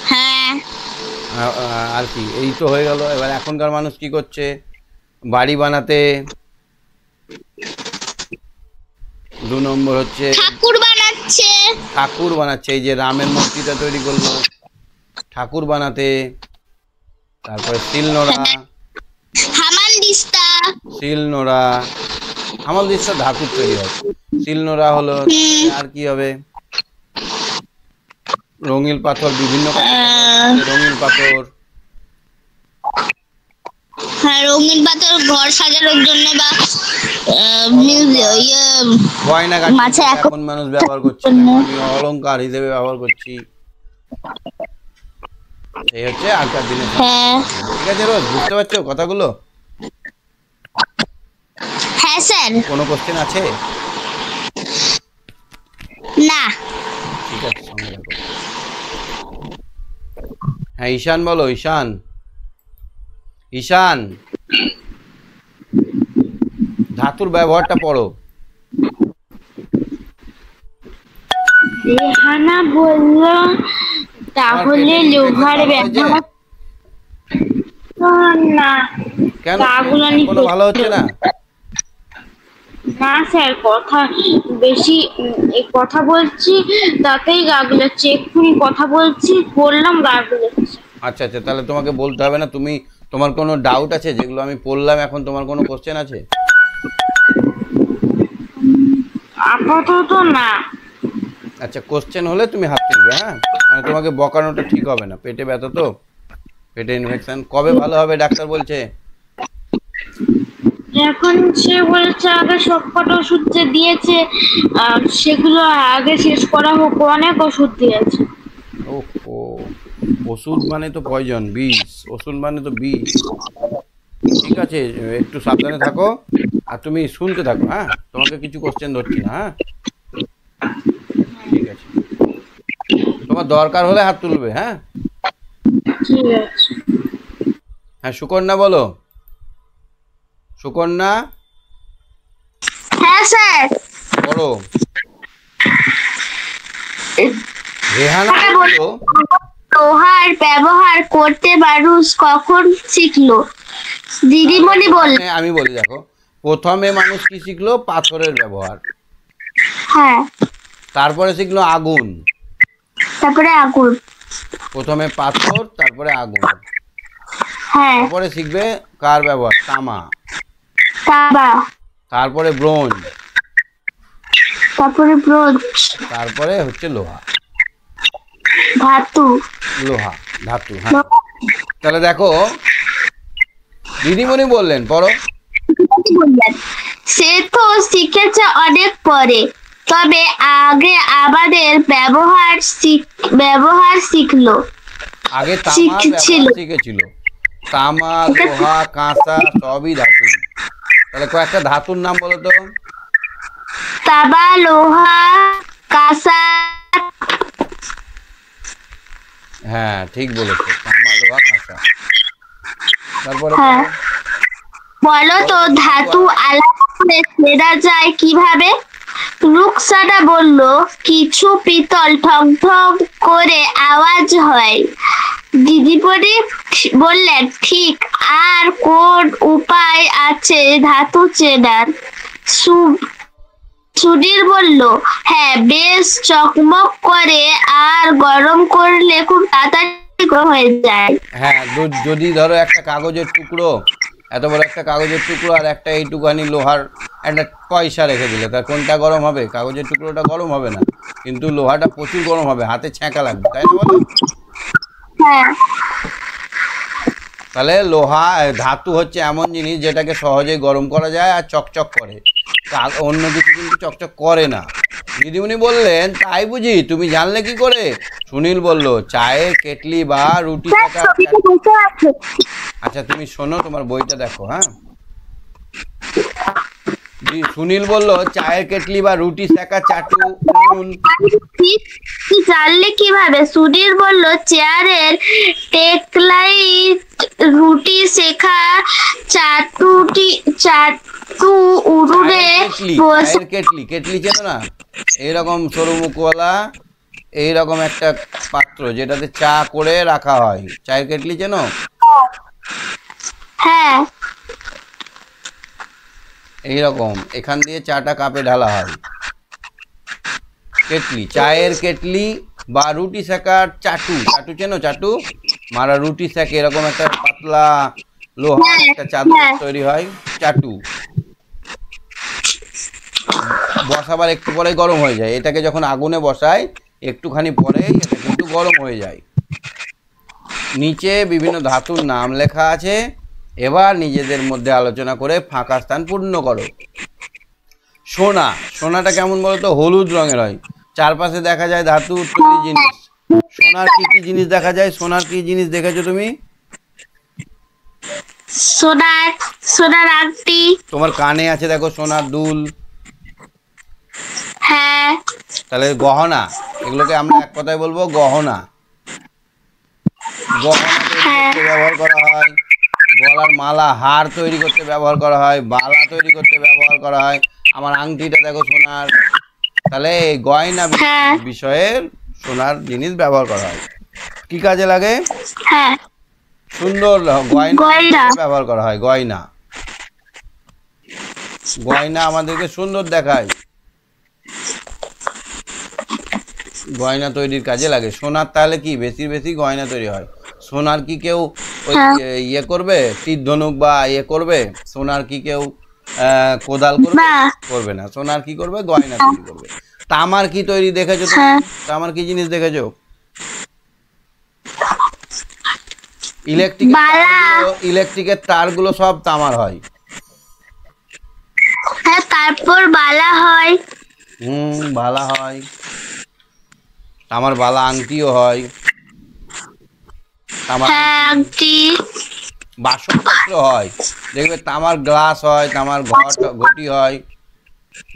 C: হ্যাঁ,
A: আর কি, এই তো হয়ে গেল। এবার এখনকার মানুষ কি করছে? বাড়ি বানাতে। 2 নম্বর হচ্ছে
C: ঠাকুর বানাচ্ছে।
A: এই যে রামের মূর্তিটা তৈরি করলো, ঠাকুর বানাতে। তারপরে শিলনোড়া, হামানদিস্তা ধাতুর তৈরি হয়। শিলনোড়া হলো। আর কি হবে? রঙিন পাথর, বিভিন্ন রঙিন পাথর।
C: হ্যাঁ, রঙিন পাথর ঘর সাজানোর জন্য বা
A: গয়নাগাটি এখন মানুষ ব্যবহার করছে, আমি অলংকার হিসেবে ব্যবহার করছি। এই হচ্ছে আগের দিনে। ঠিক আছে রোজ, বুঝতে পারছো কথাগুলো?
C: হ্যাঁ স্যার।
A: কোনো কোশ্চেন আছে?
C: না।
A: ঠিক আছে, সঙ্গে রাখো। হ্যাঁ, ঈশান বলো। ঈশান ধাতুর ব্যবহারটা পড়ো।
B: রেহানা বলল তাহলে লোহার ব্যবহার না।
A: কেন কোনো ভালো হচ্ছে না?
B: না স্যার, কথা বলছি তাতেই গা গুলাচ্ছে। এক্ষুনি কথা বলছি, বললাম গা গুলাচ্ছে।
A: আচ্ছা, তাহলে তোমাকে বলতে হবে না। তোমার কোনো ডাউট আছে যেগুলো আমি পড়লাম এখন? তোমার কোনো কোশ্চেন আছে?
B: আপাতত না।
A: আচ্ছা, কোশ্চেন হলে তুমি হাত তুলবে। হ্যাঁ, মানে তোমাকে বকানোটা ঠিক হবে না। পেটে ব্যথা তো, পেটে ইনফেকশন। কবে ভালো হবে ডাক্তার বলছে?
B: এখন সে বলছে আগে সব কটা ওষুধ যে দিয়েছে সেগুলো আগে শেষ করা হোক। অনেক ওষুধ দিয়েছে।
A: ও, ওষুধ মানে তো পয়জন, বিষ। ওষুধ মানে তো বিষ। ঠিক আছে, একটু সাবধানে থাকো আর তুমি শুনতে থাকো। হ্যাঁ, তোমাকে কিছু কোশ্চেন ধরছি না। হ্যাঁ, ঠিক আছে, তোমার দরকার হলে হাত তুলবে। হ্যাঁ,
B: ঠিক আছে।
A: হ্যাঁ, সুকন্যা বলো। সুকন্যা।
C: হ্যাঁ স্যার।
A: বলো। রেহানা বলো,
C: লোহার ব্যবহার করতে মানুষ কখন শিখলো? দিদিমণি বললেন।
A: আমি বলি, দেখো, প্রথমে মানুষ কি শিখলো? পাথরের ব্যবহার।
C: হ্যাঁ।
A: তারপরে শিখলো আগুন।
B: তারপরে আগুন।
A: প্রথমে পাথর, তারপরে আগুন,
B: হ্যাঁ।
A: তারপরে শিখবে কার ব্যবহার, তামা,
B: তামা,
A: তারপরে ব্রোঞ্জ,
B: তারপরে ব্রোঞ্জ,
A: তারপরে হচ্ছে লোহা।
B: ধাতু,
A: লোহা, ধাতু। হ্যাঁ, তাহলে দেখো দিদিমণি বললেন পড়ো।
B: সে তো শিখেছে অনেক পরে, তবে আগে আমাদের ব্যবহার শিখলো।
A: আগে তামার ব্যবহার শিখেছিল। তামা, লোহা, কাঁসা সবই ধাতু। তাহলে কয়েকটা ধাতুর নাম বলো তো।
B: তামা, লোহা, কাঁসা।
A: হ্যাঁ ঠিক বলেছো, তামা, লোহা, কাঁসা। তারপরে
B: হ্যাঁ। বলো তো ধাতু আলাদা করে চেনা যায় কিভাবে? রুকসানা বলল, কিছু পিতল ঠক ঠক করে আওয়াজ হয়। দিদিমণি বললেন, ঠিক, আর কোন উপায় আছে ধাতু চেনার? সুধীর বলল, হ্যাঁ, বেশ চকমক করে আর গরম করলে খুব তাড়াতাড়ি গরম হয়ে যায়।
A: হ্যাঁ, যদি ধরো একটা কাগজের টুকরো, এত বড় একটা কাগজের টুকরো আর একটা এইটুখানি লোহার একটা পয়সা রেখে দিলে, তার কোনটা গরম হবে? কাগজের টুকরোটা গরম হবে না, কিন্তু লোহাটা প্রচুর গরম হবে, হাতে ছ্যাঁকা লাগবে, তাই না বলো?
B: হ্যাঁ।
A: তাহলে লোহা ধাতু হচ্ছে এমন জিনিস যেটাকে সহজেই গরম করা যায় আর চকচক করে, অন্য কিছু কিন্তু চকচক করে না। দিদিমণি বললেন, তাই বুঝি, তুমি জানলে কি করে? সুনীল বলল, চায়ের কেটলি বা রুটি সেকা। আচ্ছা তুমি শোনো, তোমার বইটা দেখো। হ্যাঁ, সুনীল বলল, চায়ের কেটলি বা রুটি সেকা চাটু উনুন।
B: জানলে কিভাবে? সুধীর বলল, চেয়ারের টেকলাই রুটি শেখা চাটু উনুনে বসে।
A: কেটলি, কেটলি চেনো না? এইরকম সরু মুখওয়ালা এইরকম একটা পাত্র যেটাতে চা করে রাখা হয়, চায়ের কেটলি চেনো?
B: হ্যাঁ।
A: এইরকম এখান দিয়ে চাটা কাপে ঢালা হয়। কেটলি, চায়ের কেটলি বা রুটি সেকার চাটু। চাটু চেনো? চাটু মারা রুটি সেকে, এরকম একটা পাতলা লোহা একটা চাদর তৈরি হয়, চাটু। বসাবার একটু পরে গরম হয়ে যায়, এটাকে যখন আগুনে বসায় একটুখানি পরে এটা কিন্তু গরম হয়ে যায়। নিচে বিভিন্ন ধাতুর নাম লেখা আছে, এবার নিজেদের মধ্যে আলোচনা করে ফাঁকা স্থান পূর্ণ করো। সোনা, সোনাটা কেমন বলো তো? হলুদ রঙের হয়, চারপাশে দেখা যায় ধাতুর তৈরি জিনিস। সোনার কি কি জিনিস দেখা যায়? সোনার কি জিনিস দেখেছো তুমি?
B: সোনার আংটি।
A: তোমার কানে আছে দেখো সোনার দুল।
B: হ্যাঁ।
A: তাহলে গহনা, এগুলোকে আমরা এক কথায় বলবো গহনা। গহনা তৈরি করতে ব্যবহার করা হয়, গলার মালা হার তৈরি করতে ব্যবহার করা হয়, বালা তৈরি করতে ব্যবহার করা হয়। আমার আংটিটা দেখো সোনার। তাহলে এই গয়না বিষয়ের সোনার জিনিস ব্যবহার করা হয়। কি কাজে লাগে?
B: হ্যাঁ,
A: সুন্দর গয়না ব্যবহার করা হয়। গয়না, গয়না আমাদেরকে সুন্দর দেখায়, গয়না তৈরির কাজে লাগে। সোনার তাহলে কি বেশি বেশি গয়না তৈরি হয়। সোনার কি কেউ ওই ইয়ে করবে, তীর ধনুক বা ইয়ে করবে? সোনার কি কেউ কোদাল করবে? করবে না। সোনার কি করবে? গয়না তৈরি করবে। তামার কি তৈরি দেখেছো? তামার কি জিনিস দেখেছো? ইলেকট্রিকের তারগুলো সব তামার হয়।
B: হ্যাঁ, তারপর বালা হয়।
A: বালা হয়, তামার বালা, আংটিও হয়।
B: আংটি,
A: বাসনপত্র হয়, দেখবে তামার গ্লাস হয়, তামার ঘটি হয়,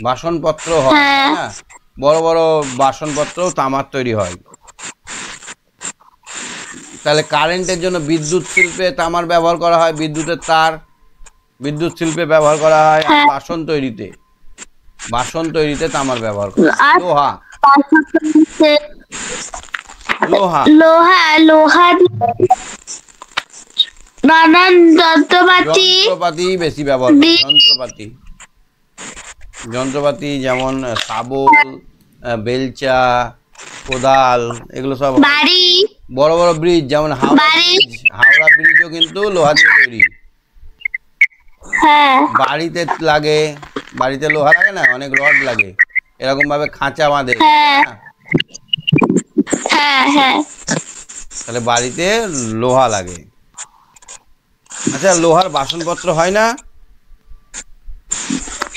A: বাসনপত্র হয়, তাই না? বড় বড় বাসনপত্র তামার তৈরি হয়। তাহলে কারেন্টের জন্য বিদ্যুৎ শিল্পে তামার ব্যবহার করা হয়, বিদ্যুতের তার বিদ্যুৎ শিল্পে ব্যবহার করা হয়। বাসন তৈরিতে তামার ব্যবহার করা হয়। লোহা, লোহা,
B: লোহা, লোহা নানান যন্ত্রপাতি
A: বেশি ব্যবহার করে। যন্ত্রপাতি যেমন শাবল, বেলচা, কোদাল, এগুলো সব
C: বাড়ি,
A: বড় বড় ব্রিজ, যেমন
C: বাড়ি।
A: হাওড়া ব্রিজও কিন্তু লোহা দিয়ে তৈরি।
C: হ্যাঁ
A: বাড়িতে লাগে, বাড়িতে লোহা লাগে না, অনেক রড লাগে, এরকম ভাবে খাঁচা বাঁধে।
C: হ্যাঁ।
A: না?
C: হ্যাঁ হ্যাঁ
A: তাহলে বাড়িতে লোহা লাগে। আচ্ছা, লোহার বাসনপত্র হয় না?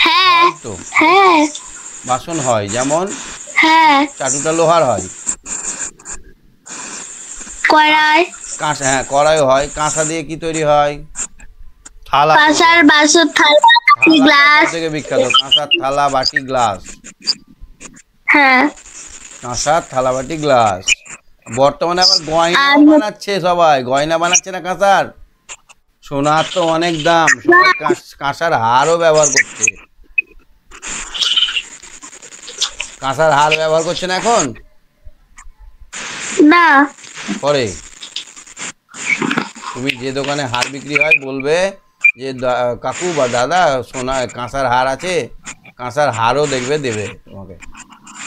C: হ্যাঁ
A: তো
C: হ্যাঁ
A: বাসন হয়, যেমন
C: হ্যাঁ
A: চাটুটা লোহার হয়,
C: কড়াই,
A: কাঁসা, হ্যাঁ কড়াই হয়। কাঁসা দিয়ে কি তৈরি হয়? থালা।
C: কাঁসার বাসন, থালা,
A: থালা
C: গ্লাস।
A: সব থেকে বিখ্যাত, কাঁসার থালা, বাটি, গ্লাস।
C: হ্যাঁ
A: কাঁসার থালা, বাটি, গ্লাস। বর্তমানে আবার গয়না বানাচ্ছে, সবাই গয়না বানাচ্ছে না কাঁসার। সোনার তো অনেক দাম, সবাই কাঁসার হারও ব্যবহার করছে। কাঁসার হার ব্যবহার করছে না এখন?
C: না।
A: করে। তুমি যে দোকানে হার বিক্রি হয় বলবে যে কাকু বা দাদা সোনা কাঁসার হার আছে, কাঁসার হারও দেখবে দেবে তোমাকে।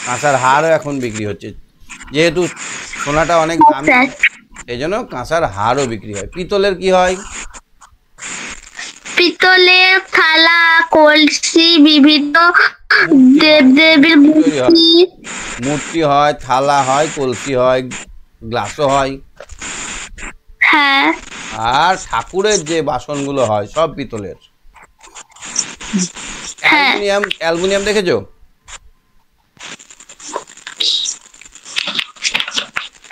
A: কাঁসার হারও এখন বিক্রি হচ্ছে, যেহেতু সোনাটা অনেক দামি, এই জন্য কাঁসার হারও বিক্রি হয়। পিতলের কি হয়?
C: পিতলের থালা, কলসি, বিভিন্ন দেবদেবীর মূর্তি।
A: মূর্তি হয়, থালা হয়, কলসি হয়, গ্লাসও হয়।
C: হ্যাঁ
A: আর ঠাকুরের যে বাসনগুলো হয় সব পিতলের।
C: হ্যাঁ।
A: অ্যালুমিনিয়াম দেখেছো?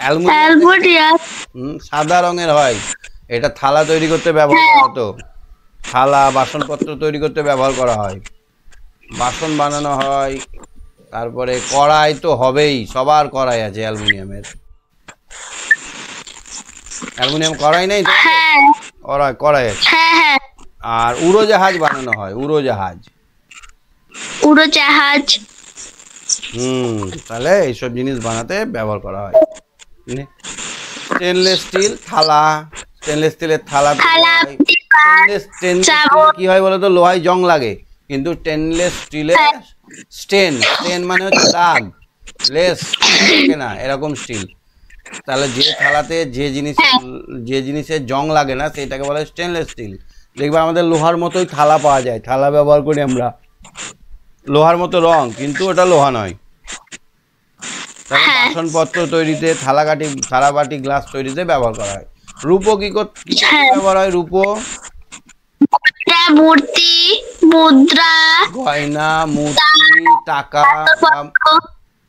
C: অ্যালুমিনিয়াম।
A: সাদা রঙের হয়, এটা থালা তৈরি করতে ব্যবহার করা হতো। থালা বাসনপত্র তৈরি করতে ব্যবহার করা হয়, বাসন বানানো হয়। তারপরে কড়াই তো হবেই, সবার কড়াই আছে অ্যালুমিনিয়ামের। অ্যালুমিনিয়াম কড়াই নেই তো?
C: হ্যাঁ
A: কড়াই আছে।
C: হ্যাঁ হ্যাঁ
A: আর উড়োজাহাজ বানানো হয়, উড়োজাহাজ।
C: উড়োজাহাজ।
A: তাহলে এইসব জিনিস বানাতে ব্যবহার করা হয়। স্টেনলেস স্টিল থালা, স্টেনলেস স্টিলের থালা কি হয় বলো তো? লোহায় জং লাগে, কিন্তু স্টেনলেস স্টিলে স্টেন মানে হচ্ছে দাগ, লেস না এরকম স্টিল। তাহলে যে থালাতে যে জিনিসের জং লাগে না সেটাকে বলে স্টেনলেস স্টিল। দেখবে আমাদের লোহার মতোই থালা পাওয়া যায়, থালা ব্যবহার করি আমরা, লোহার মতো রং, কিন্তু ওটা লোহা নয়। তাহলে বাসনপত্র তৈরিতে, থালা বাটি গ্লাস তৈরিতে ব্যবহার করা হয়। রূপো কি করতে ব্যবহার হয়? রূপো
C: মূর্তি, মুদ্রা,
A: গয়না, মূর্তি, টাকা,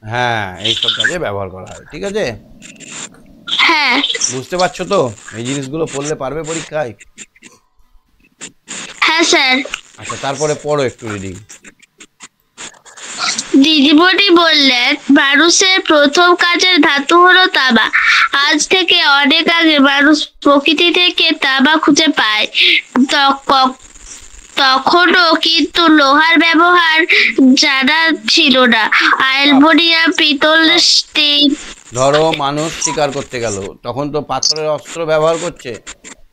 A: হ্যাঁ এইসব কাজে ব্যবহার করা হয়। ঠিক আছে,
C: হ্যাঁ
A: বুঝতে পারছো তো? এই জিনিসগুলো পড়লে পারবে পরীক্ষায়?
C: হ্যাঁ স্যার।
A: আচ্ছা, তারপরে পড়ো একটু রিডিং।
C: দিদিমণি বললেন, মানুষের প্রথম কাজের ধাতু হলো তামা। আজ থেকে অনেক আগে মানুষ প্রকৃতি থেকে তামা খুঁজে পায়। তখনও কিন্তু লোহার ব্যবহার জানা ছিল না। অ্যালুমিনিয়াম, পিতল, স্টিল।
A: ধরো মানুষ শিকার করতে গেল, তখন তো পাথরের অস্ত্র ব্যবহার করছে।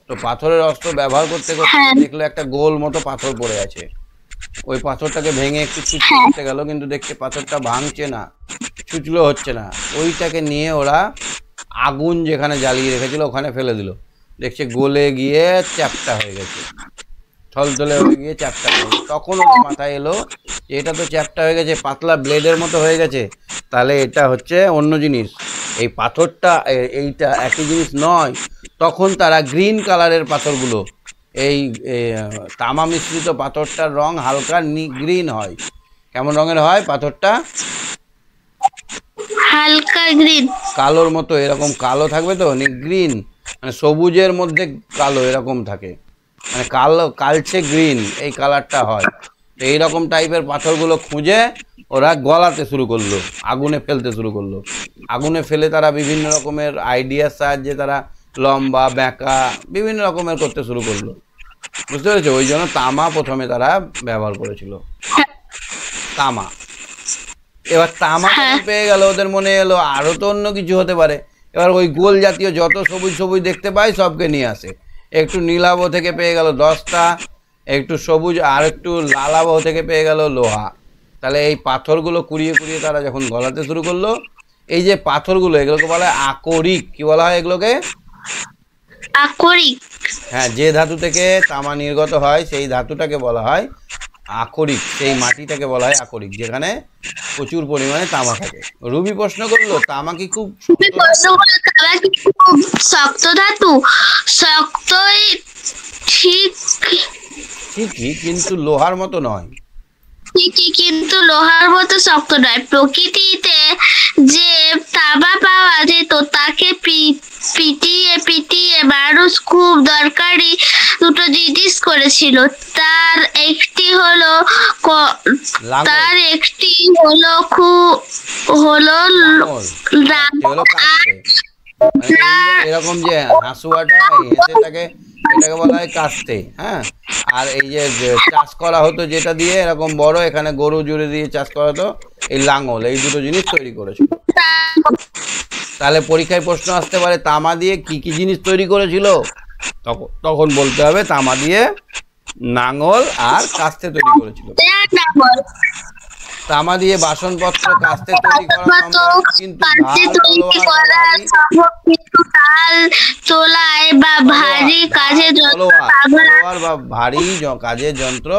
A: তো পাথরের অস্ত্র ব্যবহার করতে করতে দেখলো একটা গোল মতো পাথর পড়ে আছে, ওই পাথরটাকে ভেঙে একটু ছুঁচলো করতে গেল, কিন্তু দেখছে পাথরটা ভাঙছে না, ছুঁচলো হচ্ছে না। ওইটাকে নিয়ে ওরা আগুন যেখানে জ্বালিয়ে রেখেছিল ওখানে ফেলে দিল, দেখছে গলে গিয়ে চ্যাপ্টা হয়ে গেছে, থলথলে হয়ে গিয়ে চ্যাপ্টা হয়ে গেছে। তখন ওর মাথায় এলো যে এটা তো চ্যাপ্টা হয়ে গেছে, পাতলা ব্লেডের মতো হয়ে গেছে, তাহলে এটা হচ্ছে অন্য জিনিস, এই পাথরটা এইটা একই জিনিস নয়। তখন তারা গ্রিন কালারের পাথরগুলো, এই তামা মিশ্রিত পাথরটার রং হালকা গ্রিন হয়। কেমন রঙের হয় পাথরটা?
C: হালকা গ্রিন,
A: কালোর মতো, এরকম কালো থাকবে তো, গ্রিন মানে সবুজের মধ্যে কালো এরকম থাকে, মানে কালচে গ্রিন এই কালারটা হয়। তো এইরকম টাইপের পাথরগুলো খুঁজে ওরা গলাতে শুরু করলো, আগুনে ফেলতে শুরু করলো। আগুনে ফেলে তারা বিভিন্ন রকমের আইডিয়ার সাহায্যে তারা লম্বা বেঁকা বিভিন্ন রকমের করতে শুরু করলো, বুঝতে পেরেছো? ওই জন্য তামা প্রথমে তারা ব্যবহার করেছিল, তামা। এবার তামা পেয়ে গেল, ওদের মনে এলো আরো তো অন্য কিছু হতে পারে। এবার ওই গোল জাতীয় যত সবুজ সবুজ দেখতে পায় সবকে নিয়ে আসে। একটু নীলাভ থেকে পেয়ে গেল 10টা, একটু সবুজ আর একটু লালাভ থেকে পেয়ে গেল লোহা। তাহলে এই পাথরগুলো কুড়িয়ে কুড়িয়ে তারা যখন গলাতে শুরু করলো, এই যে পাথরগুলো এগুলোকে বলা হয় আকরিক। কি বলা হয় এগুলোকে?
B: আকরিক।
A: হ্যাঁ, যে ধাতু থেকে তামা নির্গত হয় সেই ধাতুটাকে বলা হয় আকরিক, সেই মাটিটাকে বলা হয় আকরিক, যেখানে প্রচুর পরিমাণে তামা থাকে। রুবি প্রশ্ন করলো, তামা কি খুব শক্ত ধাতু?
B: তারা কি খুব শক্ত ধাতু? শক্তই ঠিক,
A: ঠিকই, কিন্তু লোহার মতো নয়।
B: ঠিকই, কিন্তু লোহার মতো শক্ত নয়। প্রকৃতিতে যে তামা পাওয়া যেত তাকে পিটিয়ে পিটিয়ে মানুষ খুব দরকারি দুটো জিনিস করেছিল। তার একটি হলো
A: লাঙল।
B: তার একটি হলো হলো
A: লাঙল, একটি হলো কাস্তে। মানে এই যে এরকম যে হাঁসুয়াটা, এই হেঁসেটাকে, এটাকে বলা হয় কাস্তে। হ্যাঁ, আর এই যে চাষ করা হতো যেটা দিয়ে এরকম বড়, এখানে গরু জুড়ে দিয়ে চাষ করা হতো, এই লাঙল। এই দুটো জিনিস তৈরি করেছিল। তাহলে পরীক্ষায় প্রশ্ন আসতে পারে তামা দিয়ে কি কি জিনিস তৈরি করেছিল, তখন বলতে হবে তামা দিয়ে নাঙল আর কাস্তে তৈরি করেছিল। তামা দিয়ে বাসনপত্র, কাস্তে তৈরি করা সম্ভব, কিন্তু
B: তোলায় বা ভারী কাজের
A: তলোয়ার বা ভারী কাজের যন্ত্র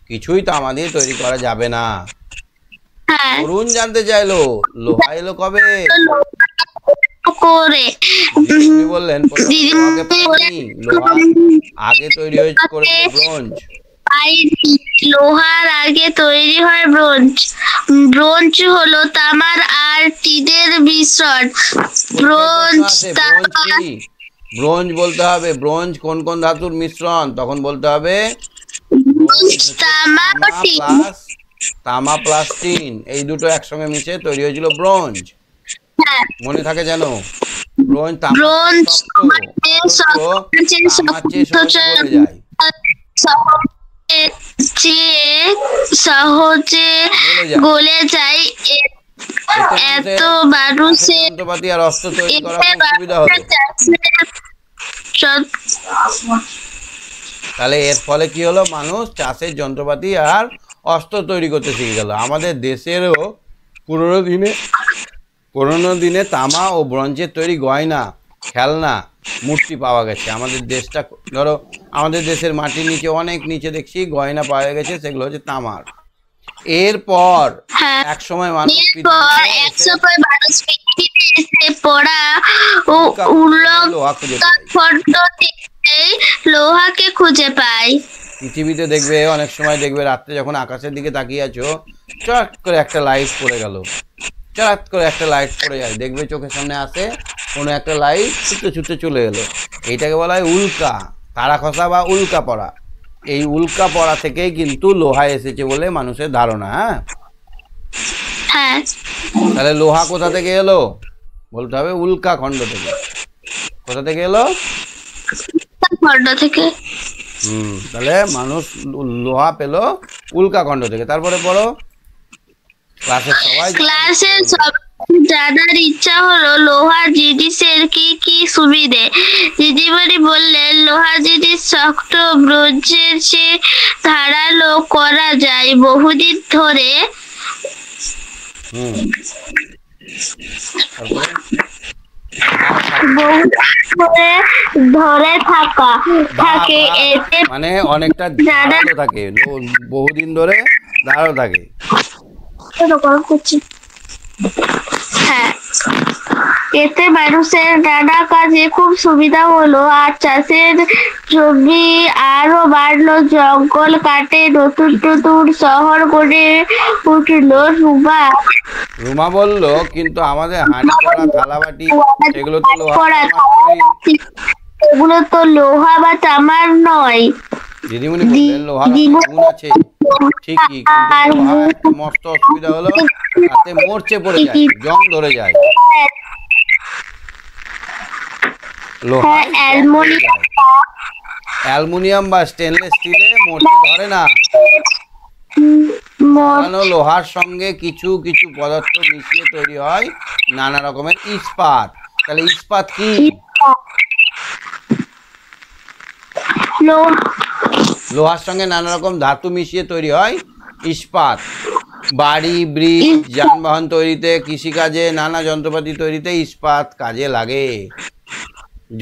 A: কিছুই তামা দিয়ে তৈরি করা যাবে না। অরুণ জানতে চাইলো লোহা এলো কবে?
B: করে
A: দিদিমণি বললেন লোহাকে পাইনি, লোহা আগে তৈরি হয়েছে করেছিল ব্রোঞ্জ।
B: লোহার আগে তৈরি হয় ব্রোঞ্জ। ব্রোঞ্জ হলো তামার আর টিনের মিশ্রণ।
A: ব্রোঞ্জ বলতে হবে, ব্রোঞ্জ কোন কোন ধাতুর মিশ্রণ, তখন বলতে হবে তামা প্লাস টিন, এই দুটো একসঙ্গে মিশে তৈরি হয়েছিল ব্রোঞ্জ। মনে থাকে যেন, ব্রোঞ্জ
B: সহজে গলে যায়। এত মানুষের
A: যন্ত্রপাতি আর অস্ত্র তৈরি করা খুব সুবিধা হতো। তাহলে এর ফলে কি হলো, মানুষ চাষের যন্ত্রপাতি আর অস্ত্র তৈরি করতে শিখে গেল। আমাদের দেশেরও পুরোনো দিনে তামা ও ব্রোঞ্জের তৈরি গয়না, খেলনা, মূর্তি পাওয়া গেছে। আমাদের দেশটা, ধরো আমাদের দেশের মাটির নিচে অনেক নিচে দেখছি গয়না পাওয়া গেছে, সেগুলো হচ্ছে তামার। এরপর এক সময় মানুষ
B: লোহাকে খুঁজে পায়।
A: পৃথিবীতে দেখবে অনেক সময় দেখবে রাত্রে যখন আকাশের দিকে তাকিয়ে আছো, চট করে একটা লাইট পড়ে গেল, চট করে একটা লাইট পড়ে যায়, দেখবে চোখের সামনে আসে কোনো একটা লাইট ছুটতে ছুটতে চলে এলো। এইটাকে বলা হয় উল্কা, তারা খসা বা উল্কা পড়া। এই উল্কা পড়া থেকেই কিন্তু লোহা এসেছে বলে মানুষের ধারণা।
B: হ্যাঁ,
A: তাহলে লোহা কোথা থেকে এলো? বলতে হবে উল্কা খণ্ড থেকে। কোথা থেকে এলো?
B: খণ্ড থেকে।
A: তাহলে মানুষ লোহা পেলো উল্কা খণ্ড থেকে। তারপরে পড়ো,
B: ক্লাসের সব জানার ইচ্ছা হলো লোহার জিনিসের কি কি সুবিধে। দিদিমণি বললেন লোহার জিনিস শক্ত, ব্রোঞ্জের চেয়ে ধারালো করা যায় বহুদিন ধরে। ধরে থাকে, এতে
A: মানে অনেকটা ধারালো থাকে, বহুদিন ধরে ধারালো থাকে।
B: হ্যাঁ, এতে মানুষের নানা কাজে খুব সুবিধা হলো, আর চাষের জমি আরো বাড়লো, জঙ্গল কাটে, নতুন নতুন শহর গড়ে উঠলো।
A: রুমা বললো কিন্তু আমাদের হাঁড়ি কড়া, থালাবাটি এগুলো তো
B: এগুলো তো লোহা বা তামার নয়।
A: দিদিমণি বললেন লোহার গুণ আছে ঠিকই, কিন্তু মস্ত অসুবিধা হলো হাতে মরচে পড়ে যায়, জং ধরে যায়। লোহা অ্যালুমিনিয়াম বা স্টেনলেস স্টিলে মরচে ধরে না। লোহার সঙ্গে কিছু কিছু পদার্থ মিশিয়ে তৈরি হয় নানা রকমের ইস্পাত। তাহলে ইস্পাত কি? লোহার সঙ্গে নানা রকম ধাতু মিশিয়ে তৈরি হয় ইস্পাত। বাড়ি, ব্রিজ, যানবাহন তৈরিতে, কৃষিকাজে, নানা যন্ত্রপাতি তৈরিতে ইস্পাত কাজে লাগে।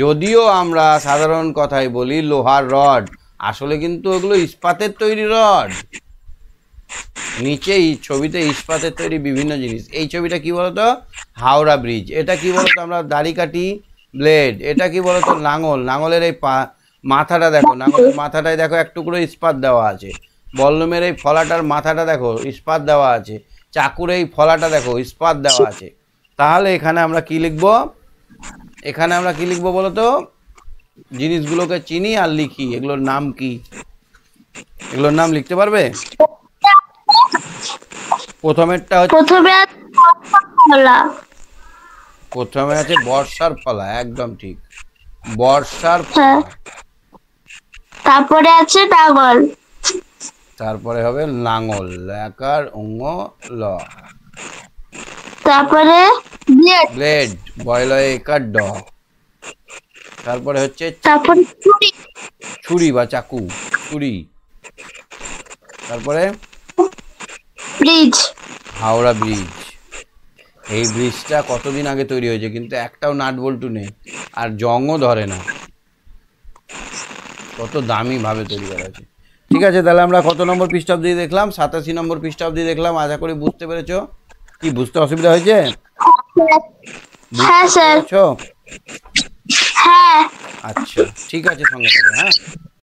A: যদিও আমরা সাধারণ কথায় বলি লোহার রড, আসলে কিন্তু ওগুলো ইস্পাতের তৈরি রড। নিচেই ছবিতে ইস্পাতের তৈরি বিভিন্ন জিনিস। এই ছবিটা কি বলতো? হাওড়া ব্রিজ। এটা কি বলতো? আমরা দাড়ি কাটি ব্লেড। এটা কি বলতো? লাঙল। লাঙলের এই মাথাটা দেখো, লাঙলের মাথাটায় দেখো এক টুকরো ইস্পাত দেওয়া আছে। বল্লমের এই ফলাটার মাথাটা দেখো ইস্পাত দেওয়া আছে। চাকুর এই ফলাটা দেখো ইস্পাত দেওয়া আছে। তাহলে এখানে আমরা কি লিখবো? এখানে আমরা কি লিখবো বলতো? জিনিসগুলোকে চিনি আর লিখি। এগুলোর নাম কি? এগুলোর নাম লিখতে পারবে? প্রথমেরটা হচ্ছে, প্রথমে আছে বর্ষার ফলা। একদম ঠিক, বর্ষার ফলা।
B: তারপরে আছে নাঙল,
A: তারপরে হবে লাঙল, লাকার অঙ্গ ল।
B: তারপরে
A: ব্লেড, বয়লয় একার ড। তারপরে হচ্ছে
B: তারপরে
A: ছুরি বা চাকু, ছুরি। তারপরে
B: ব্রিজ,
A: হাওড়া ব্রিজ। এই ব্রিজটা কতদিন আগে তৈরি হয়েছে, কিন্তু একটাও নাট বল্টু নেই আর জংও ধরে না। কত দামি ভাবে তৈরি করা আছে। ঠিক আছে, তাহলে আমরা কত নম্বর পৃষ্ঠা অবধি দেখলাম? 87 নম্বর পৃষ্ঠা অবধি দেখলাম। আশা করি বুঝতে পেরেছো। কি বুঝতে অসুবিধা হয়েছে?
B: হ্যাঁ স্যার, হ্যাঁ।
A: আচ্ছা, ঠিক আছে, সঙ্গে থাকো। হ্যাঁ।